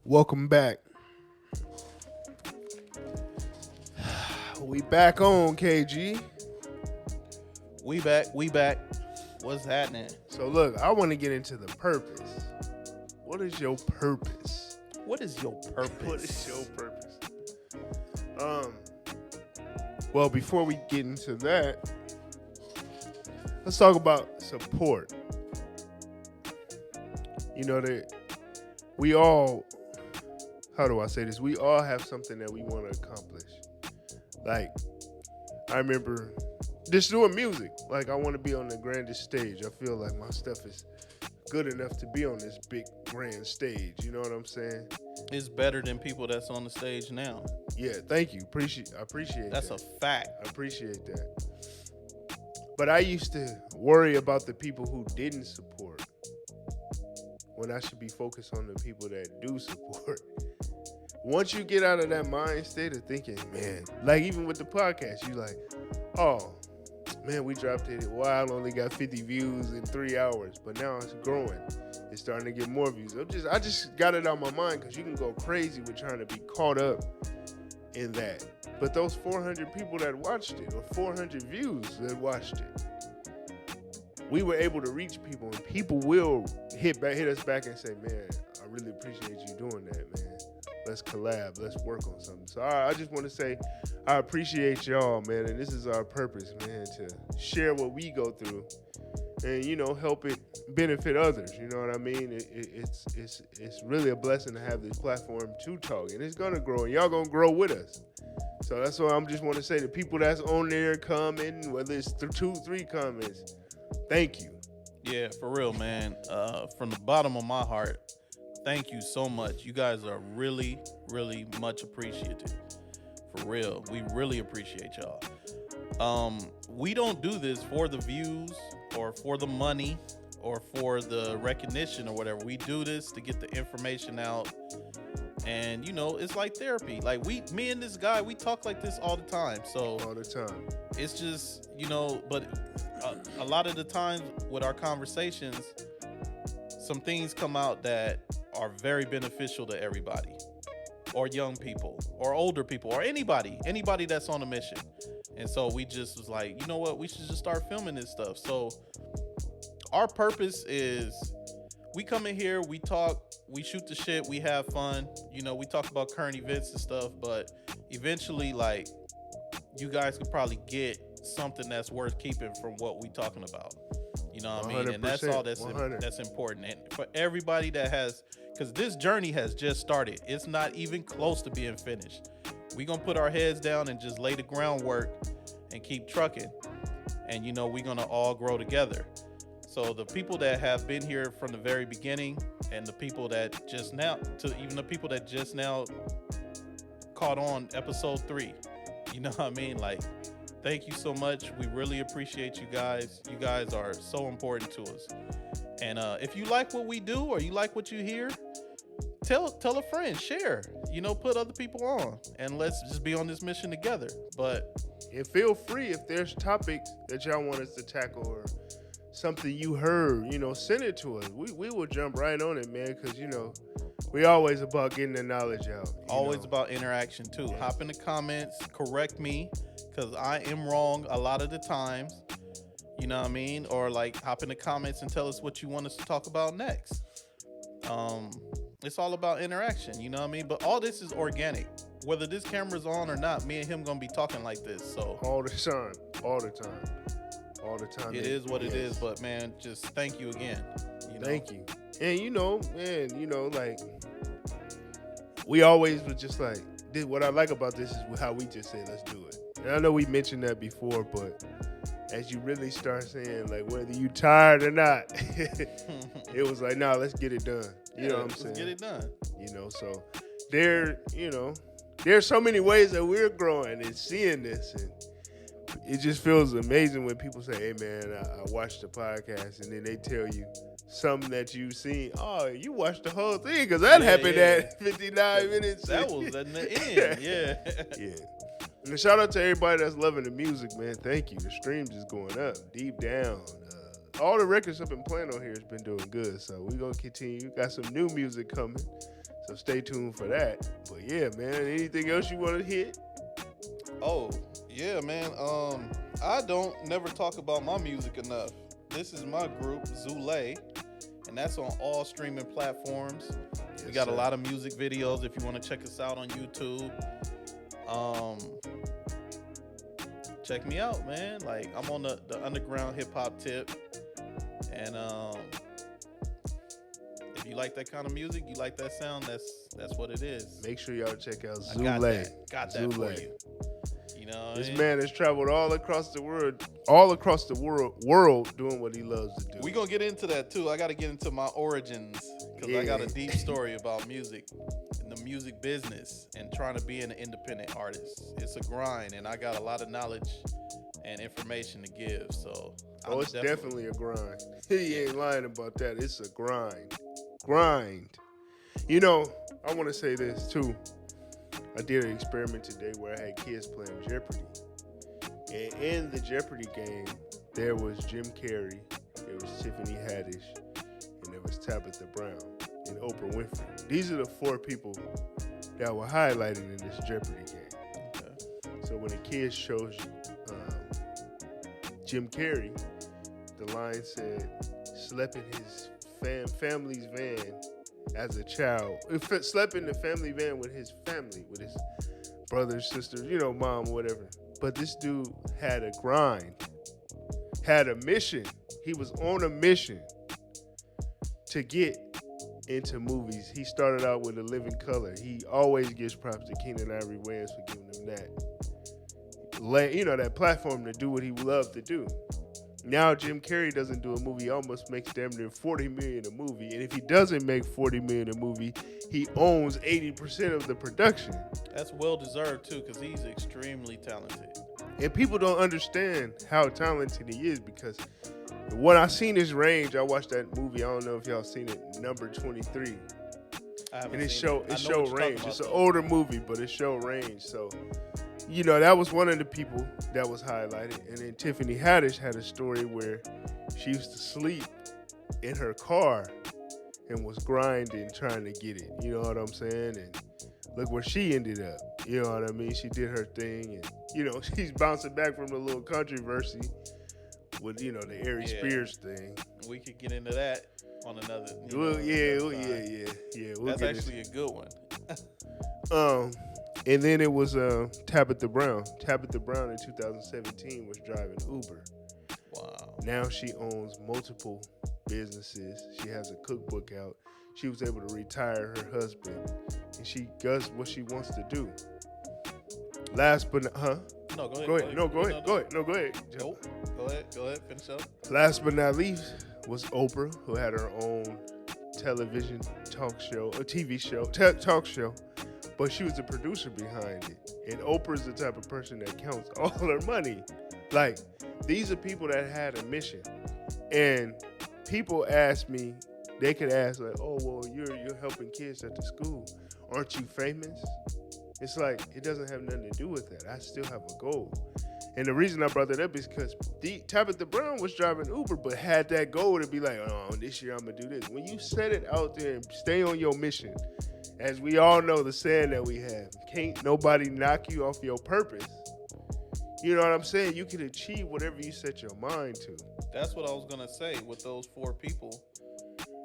B: Welcome back. We back on, KG.
C: We back. What's happening?
B: So look, I want to get into the purpose. What is your purpose?
C: What is your purpose?
B: What is your purpose? Well, before we get into that, let's talk about support. You know that we all, how do I say this? We all have something that we want to accomplish. Like, I remember just doing music. Like, I want to be on the grandest stage. I feel like my stuff is good enough to be on this big grand stage. You know what I'm saying?
C: It's better than people that's on the stage now.
B: Yeah, thank you. I appreciate
C: That's
B: that.
C: a fact.
B: I appreciate that. But I used to worry about the people who didn't support when I should be focused on the people that do support. Once you get out of that mind state of thinking, man, like even with the podcast, you like, oh, man, we dropped it. Well, I only got 50 views in 3 hours, but now it's growing. It's starting to get more views. I just got it out of my mind because you can go crazy with trying to be caught up in that. But those 400 people that watched it, or 400 views that watched it, we were able to reach people, and people will hit us back and say, man, I really appreciate you doing that, man. Let's collab. Let's work on something. So I just want to say I appreciate y'all, man, and this is our purpose, man, to share what we go through and, you know, help it benefit others. You know what I mean? It's really a blessing to have this platform to talk, and it's going to grow, and y'all going to grow with us. So that's what I'm just want to say to people that's on there commenting, whether it's 2, 3 comments, thank you.
C: Yeah, for real, man. From the bottom of my heart, thank you so much. You guys are really, really much appreciated. For real. We really appreciate y'all. We don't do this for the views or for the money or for the recognition or whatever. We do this to get the information out. And, you know, it's like therapy. Like, me and this guy, we talk like this all the time. So
B: All the time.
C: it's just, you know, but a lot of the times with our conversations, some things come out that are very beneficial to everybody, or young people, or older people, or anybody that's on a mission. And so we just was like, you know what, we should just start filming this stuff. So our purpose is, we come in here, we talk, we shoot the shit, we have fun, you know, we talk about current events and stuff, but eventually, like, you guys could probably get something that's worth keeping from what we talking about. You know what I mean? And that's all that's important. And for everybody that has, because this journey has just started. It's not even close to being finished. We're going to put our heads down and just lay the groundwork and keep trucking. And, you know, we're going to all grow together. So the people that have been here from the very beginning, and the people that just now, to even the people that just now caught on episode 3, you know what I mean? Like, thank you so much. We really appreciate you guys. You guys are so important to us. And if you like what we do, or you like what you hear, tell a friend, share, you know, put other people on, and let's just be on this mission together. But
B: And feel free, if there's topics that y'all want us to tackle or something you heard, you know, send it to us. We will jump right on it, man, because, you know, we always about getting the knowledge out.
C: Always about interaction, too. Yeah. Hop in the comments, correct me, because I am wrong a lot of the times. You know what I mean? Or, like, hop in the comments and tell us what you want us to talk about next. It's all about interaction, you know what I mean? But all this is organic. Whether this camera's on or not, me and him going to be talking like this. So
B: all the time.
C: It is what it is, but, man, just thank you again. You know?
B: Thank you. And, you know, man, you know, like, we always was just like, what I like about this is how we just say, let's do it. And I know we mentioned that before, but as you really start saying, like, whether you tired or not, it was like, nah, let's get it done. You know what I'm saying?
C: Let's get it done.
B: You know, so there's so many ways that we're growing and seeing this, and it just feels amazing when people say, hey, man, I watched the podcast, and then they tell you something that you've seen. Oh, you watched the whole thing, because that happened at 59 minutes.
C: That was at the end,
B: Yeah. And a shout out to everybody that's loving the music, man. Thank you. The streams is going up, deep down. All the records I've been playing on here has been doing good, so we're going to continue. Got some new music coming, so stay tuned for that. But yeah, man, anything else you want to hit?
C: Oh, Yeah, man. I don't never talk about my music enough. This is my group, Zule, and that's on all streaming platforms. We got a lot of music videos if you want to check us out on YouTube. Check me out, man. Like, I'm on the underground hip hop tip. And if you like that kind of music, you like that sound, that's what it is.
B: Make sure y'all check out Zule.
C: Got that for you. You know,
B: this man has traveled all across the world doing what he loves to do.
C: We gonna get into that too. I got to get into my origins because I got a deep story about music and the music business and trying to be an independent artist. It's a grind, and I got a lot of knowledge and information to give. So,
B: it's definitely a grind. He ain't lying about that. It's a grind. You know, I want to say this too. I did an experiment today where I had kids playing Jeopardy. And in the Jeopardy game, there was Jim Carrey, there was Tiffany Haddish, and there was Tabitha Brown and Oprah Winfrey. These are the 4 people that were highlighted in this Jeopardy game. Okay. So when the kids chose Jim Carrey, the line said, slept in his family's van as a child. Slept in the family van with his family, with his brothers, sisters, mom, whatever. But this dude had a grind, had a mission. He was on a mission to get into movies. He started out with A Living Color. He always gives props to Keenan Ivory Wayans for giving him that, that platform to do what he loved to do. Now Jim Carrey doesn't do a movie, he almost makes damn near $40 million a movie. And if he doesn't make $40 million a movie, he owns 80% of the production.
C: That's well deserved too, because he's extremely talented.
B: And people don't understand how talented he is, because when I seen his range, I watched that movie. I don't know if y'all seen it, Number 23.
C: I haven't
B: and it
C: seen
B: showed range. It's an older movie, but it showed range. So, that was one of the people that was highlighted. And then Tiffany Haddish had a story where she used to sleep in her car and was grinding, trying to get it. You know what I'm saying? And look where she ended up. You know what I mean? She did her thing, and she's bouncing back from the little controversy with the Ari Spears thing.
C: We could get into that on another.
B: Yeah.
C: That's actually a good one.
B: And then it was Tabitha Brown. Tabitha Brown in 2017 was driving Uber.
C: Wow.
B: Now she owns multiple businesses. She has a cookbook out. She was able to retire her husband, and she does what she wants to do. Last but not,
C: No, go ahead.
B: Go ahead. Go ahead.
C: Nope. Go ahead. Finish up.
B: Last but not least was Oprah, who had her own television talk show, a TV show, talk show. But she was the producer behind it. And Oprah's the type of person that counts all her money. Like, these are people that had a mission. And people ask me, they could ask, like, oh, well, you're helping kids at the school. Aren't you famous? It's like, it doesn't have nothing to do with that. I still have a goal. And the reason I brought that up is because Tabitha Brown was driving Uber, but had that goal to be like, oh, this year I'm going to do this. When you set it out there and stay on your mission, as we all know the saying that we have, can't nobody knock you off your purpose. You know what I'm saying? You can achieve whatever you set your mind to.
C: That's what I was going to say. With those 4 people,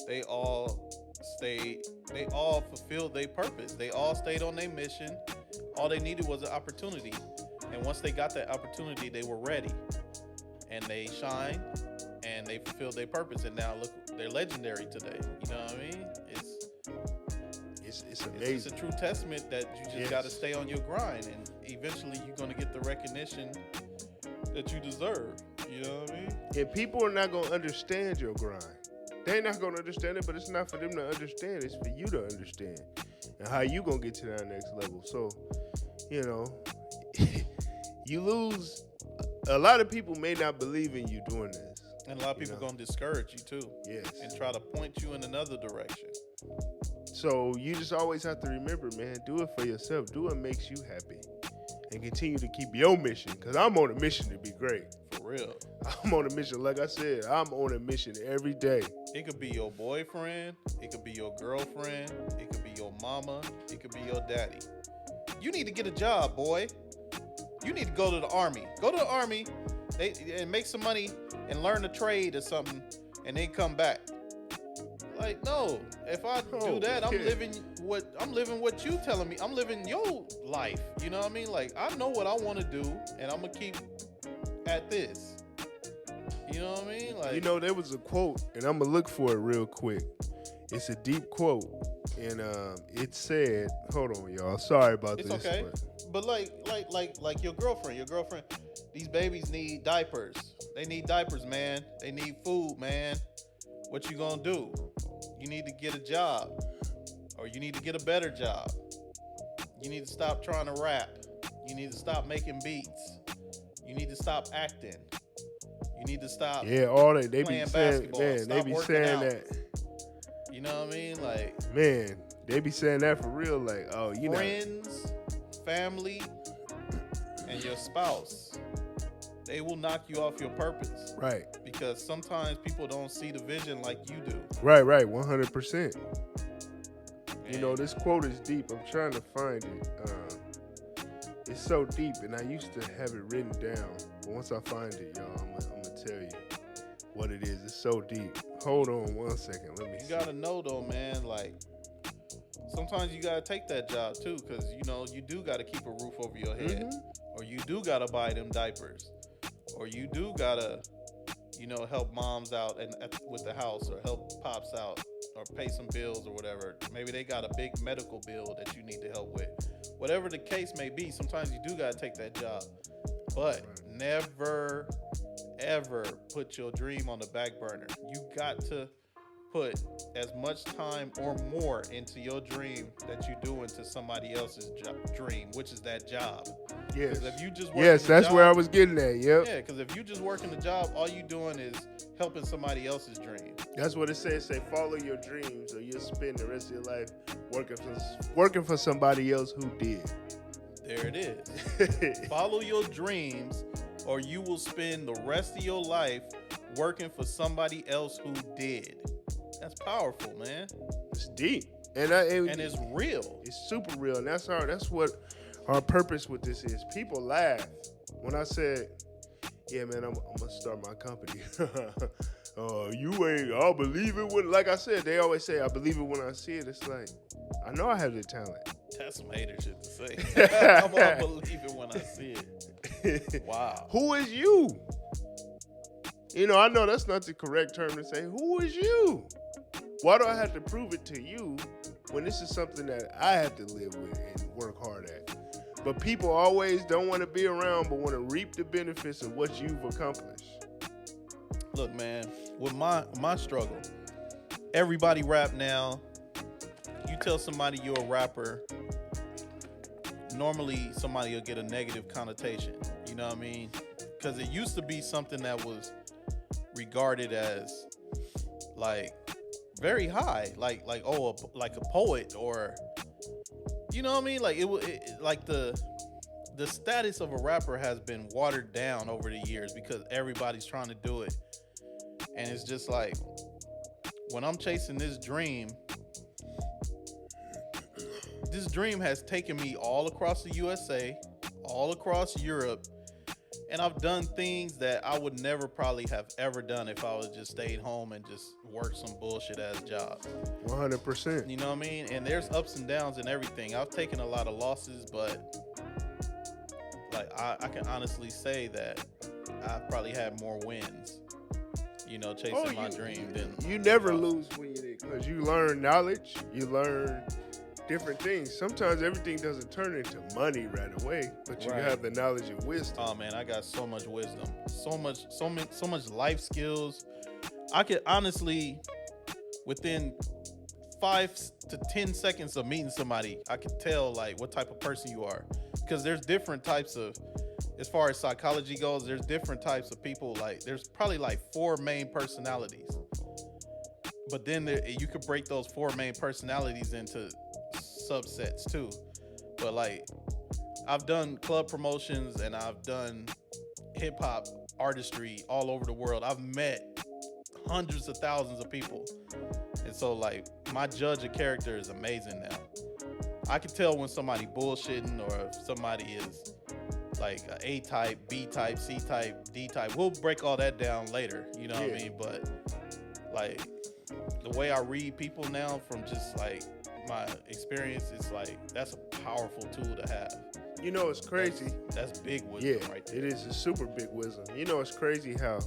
C: they all fulfilled their purpose. They all stayed on their mission. All they needed was an opportunity. And once they got that opportunity, they were ready. And they shined, and they fulfilled their purpose. And now, look, they're legendary today. You know what I mean?
B: It's amazing.
C: It's a true testament that you just got to stay on your grind, and eventually you're going to get the recognition that you deserve. You know what I mean?
B: And people are not going to understand your grind. They're not going to understand it, but it's not for them to understand. It's for you to understand and how you going to get to that next level. So, you lose. A lot of people may not believe in you doing this.
C: And a lot of people going to discourage you too.
B: Yes.
C: And try to point you in another direction.
B: So you just always have to remember, man, do it for yourself. Do what makes you happy. And continue to keep your mission. Because I'm on a mission to be great.
C: For real.
B: I'm on a mission. Like I said, I'm on a mission every day.
C: It could be your boyfriend. It could be your girlfriend. It could be your mama. It could be your daddy. You need to get a job, boy. You need to go to the army. Go to the army, and make some money and learn a trade or something, and then come back. Like, no. If I do that, I'm living what you telling me. I'm living your life. You know what I mean? Like, I know what I want to do, and I'm gonna keep at this. You know what I mean? Like,
B: you know, there was a quote, and I'm gonna look for it real quick. It's a deep quote, and it said, "Hold on, y'all. Sorry about
C: it's
B: this."
C: okay. But like your girlfriend. These babies need diapers. They need diapers, man. They need food, man. What you gonna do? You need to get a job, or you need to get a better job. You need to stop trying to rap. You need to stop making beats. You need to stop acting. You need to stop.
B: Yeah, all that they be
C: playing
B: saying,
C: basketball.
B: man.
C: Stop
B: They be
C: working
B: saying
C: out.
B: that.
C: You know what I mean? Like,
B: Man, they be saying that for real. Like, oh, you know.
C: friends, family, and your spouse, they will knock you off your purpose.
B: Right.
C: Because sometimes people don't see the vision like you do.
B: Right, 100%. You
C: And
B: know, this quote is deep. I'm trying to find it. It's so deep, and I used to have it written down. But once I find it, y'all, I'm going to tell you what it is. It's so deep. Hold on 1 second. Let me
C: you
B: see.
C: gotta know though, man, like, sometimes you gotta take that job too, because you know you do gotta keep a roof over your head, or you do gotta buy them diapers, or you do gotta, you know, help moms out with the house, or help pops out, or pay some bills or whatever. Maybe they got a big medical bill that you need to help with. Whatever the case may be, sometimes you do gotta take that job, but never ever put your dream on the back burner. You got to put as much time or more into your dream that you do into somebody else's dream, which is that job.
B: Yes.
C: 'Cause if you just
B: Yes, that's where I was getting at. Yep.
C: Yeah, because if you just working the job, all you doing is helping somebody else's dream.
B: That's what it says. Say, follow your dreams, or you'll spend the rest of your life working for somebody else who did.
C: There it is. Follow your dreams, or you will spend the rest of your life working for somebody else who did. That's powerful, man.
B: It's deep,
C: And it's real.
B: It's super real, and that's what our purpose with this is. People laugh when I said, "Yeah, man, I'm gonna start my company." You ain't. I'll believe it when. Like I said, they always say, "I believe it when I see it." It's like, I know I have the talent.
C: That's some hater shit to say. I'm gonna believe it when I see it. Wow.
B: Who is you? You know, I know that's not the correct term to say. Who is you? Why do I have to prove it to you when this is something that I have to live with and work hard at? But people always don't want to be around, but want to reap the benefits of what you've accomplished.
C: Look, man, with my struggle, everybody rap now. You tell somebody you're a rapper, normally somebody will get a negative connotation. You know what I mean? Because it used to be something that was regarded as like very high, like like a poet, or you know what I mean? Like like the status of a rapper has been watered down over the years because everybody's trying to do it, and it's just like when I'm chasing this dream has taken me all across the USA, all across Europe, and I've done things that I would never probably have ever done if I was just stayed home and just worked some bullshit ass job.
B: 100%.
C: You know what I mean? And there's ups and downs and everything. I've taken a lot of losses, but like I can honestly say that I've probably had more wins, you know, chasing my dream than
B: you never lose when you did, because you learn knowledge, you learn different things. Sometimes everything doesn't turn into money right away, but you have the knowledge and wisdom.
C: Oh man, I got so much wisdom, so much life skills. I could honestly, within 5 to 10 seconds of meeting somebody, I could tell like what type of person you are, because there's different types of, as far as psychology goes, there's different types of people. Like there's probably like 4 main personalities, but then you could break those 4 main personalities into subsets too. But like I've done club promotions and I've done hip hop artistry all over the world. I've met hundreds of thousands of people, and so like my judge of character is amazing now. I can tell when somebody bullshitting or if somebody is like A type, B type, C type, D type. We'll break all that down later. You know what I mean? But like the way I read people now from just like my experience, it's like that's a powerful tool to have.
B: You know, it's crazy.
C: That's big wisdom right there.
B: It is a super big wisdom. You know, it's crazy how,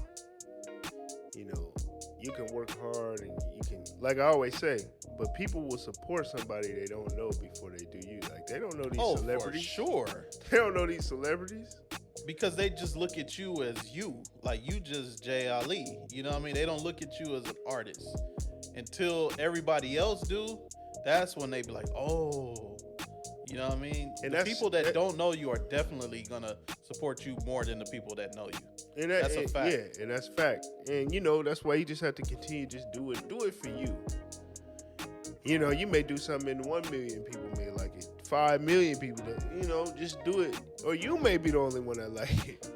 B: you know, you can work hard and you can, like I always say, but people will support somebody they don't know before they do you. Like, they don't know these celebrities.
C: For sure.
B: They don't know these celebrities.
C: Because they just look at you as you. Like, you just Jay Ali. You know what I mean? They don't look at you as an artist. Until everybody else do, that's when they be like, oh. You know what I mean? And the people that don't know you are definitely going to support you more than the people that know you.
B: And that's a fact. Yeah, and that's fact. And, you know, that's why you just have to continue just do it. Do it for you. You know, you may do something and 1 million people may like it. 5 million people, that, you know, just do it. Or you may be the only one that like it.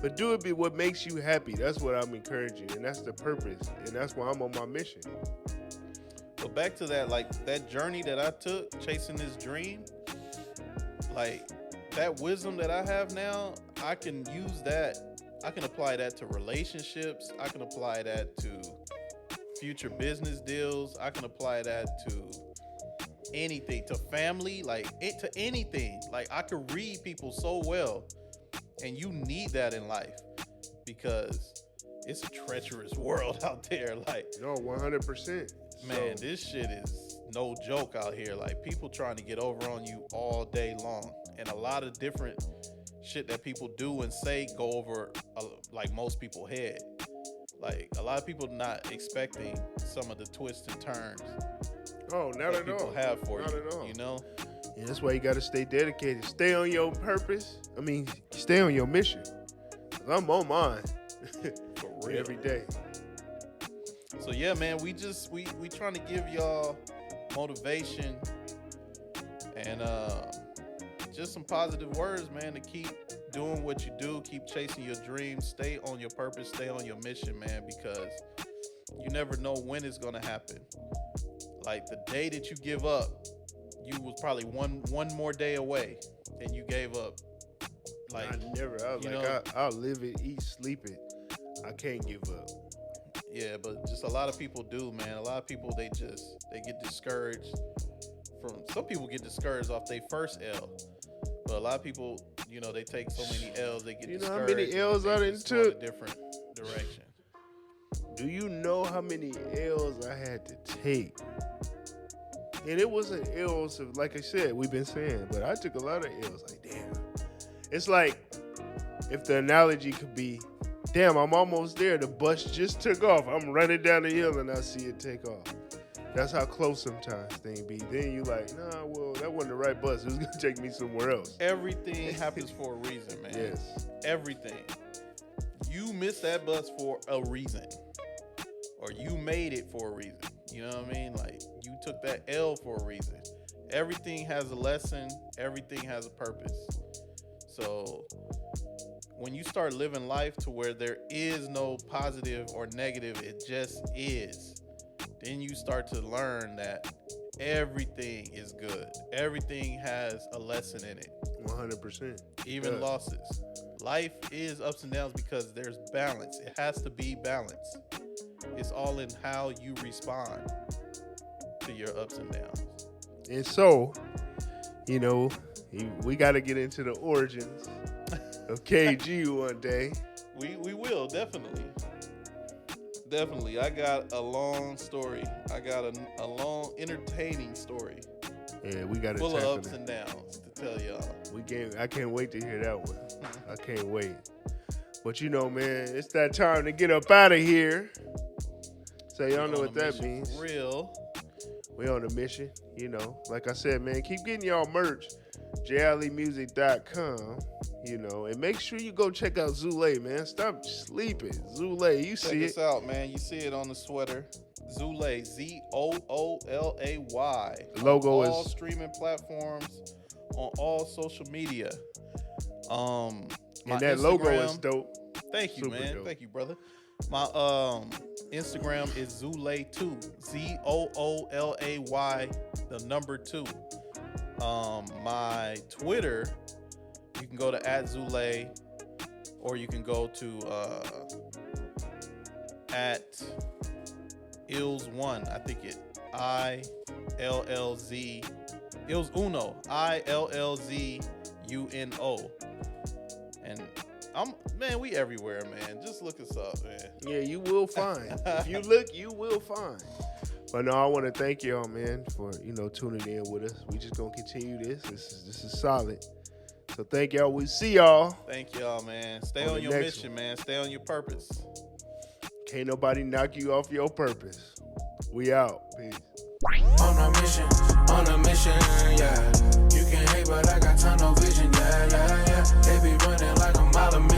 B: But do it be what makes you happy. That's what I'm encouraging. And that's the purpose. And that's why I'm on my mission.
C: So back to that, like, that journey that I took, chasing this dream, like, that wisdom that I have now, I can use that. I can apply that to relationships. I can apply that to future business deals. I can apply that to anything, to family, like to anything. Like, I could read people so well, and you need that in life because it's a treacherous world out there. Like,
B: no, 100%.
C: Man, this shit is no joke out here. Like, people trying to get over on you all day long, and a lot of different shit that people do and say go over like most people head. Like, a lot of people not expecting some of the twists and turns.
B: Oh, not at all.
C: People have for
B: not
C: you,
B: at all.
C: you know.
B: Yeah, that's why you got to stay dedicated. Stay on your purpose. I mean, stay on your mission. I'm on mine
C: For real.
B: every day.
C: So yeah, man, we trying to give y'all motivation and just some positive words, man, to keep doing what you do, keep chasing your dreams, stay on your purpose, stay on your mission, man, because you never know when it's gonna happen. Like, the day that you give up, you was probably one more day away, and you gave up. Like,
B: I'll live it, eat, sleep it. I can't give up.
C: Yeah, but just a lot of people do, man. A lot of people, they get discouraged from, some people get discouraged off their first L. But a lot of people, you know, they take so many L's, they get discouraged. You know how many L's I done took? A different direction.
B: Do you know how many L's I had to take? And it wasn't L's, like I said, we've been saying, but I took a lot of L's. Like, damn. It's like, if the analogy could be, damn, I'm almost there. The bus just took off. I'm running down the hill and I see it take off. That's how close sometimes things be. Then you like, nah, well, that wasn't the right bus. It was going to take me somewhere else.
C: Everything happens for a reason, man.
B: Yes.
C: Everything. You missed that bus for a reason. Or you made it for a reason. You know what I mean? Like, you took that L for a reason. Everything has a lesson. Everything has a purpose. So when you start living life to where there is no positive or negative, it just is, then you start to learn that everything is good. Everything has a lesson in it.
B: 100%.
C: Even losses. Life is ups and downs because there's balance. It has to be balanced. It's all in how you respond to your ups and downs.
B: And so, you know, we got to get into the origins of KG one day.
C: We will, definitely. Definitely. I got a long story. I got a long, entertaining story.
B: Yeah, we got to
C: full of ups and downs to tell y'all.
B: I can't wait to hear that one. I can't wait. But you know, man, it's that time to get up out of here. So y'all know what that means.
C: For real.
B: We on a mission, you know. Like I said, man, keep getting y'all merch. jalimusic.com, you know, and make sure you go check out Zule, man. Stop sleeping. Zule, you see it.
C: Check us out, man. You see it on the sweater. Zule, Zoolay.
B: Logo
C: on all
B: is
C: streaming platforms, on all social media.
B: And that logo is dope.
C: Thank you,
B: Super
C: man.
B: dope.
C: Thank you, brother. My Instagram is Zoolay2. Zoolay, the number 2. My Twitter You can go to @Zule, or you can go to @Ills1. I think it ILLZ. Ills Uno. ILLZUNO. And we everywhere, man. Just look us up, man.
B: Yeah, you will find. If you look, you will find. But no, I want to thank y'all, man, for tuning in with us. We just gonna continue this. This is solid. So thank y'all. We see y'all.
C: Thank y'all, man. Stay on your mission, man. Stay on your purpose.
B: Can't nobody knock you off your purpose. We out. Peace.
E: On a mission, yeah. You can hate, but I got tunnel vision, yeah. They be running like a mile a minute.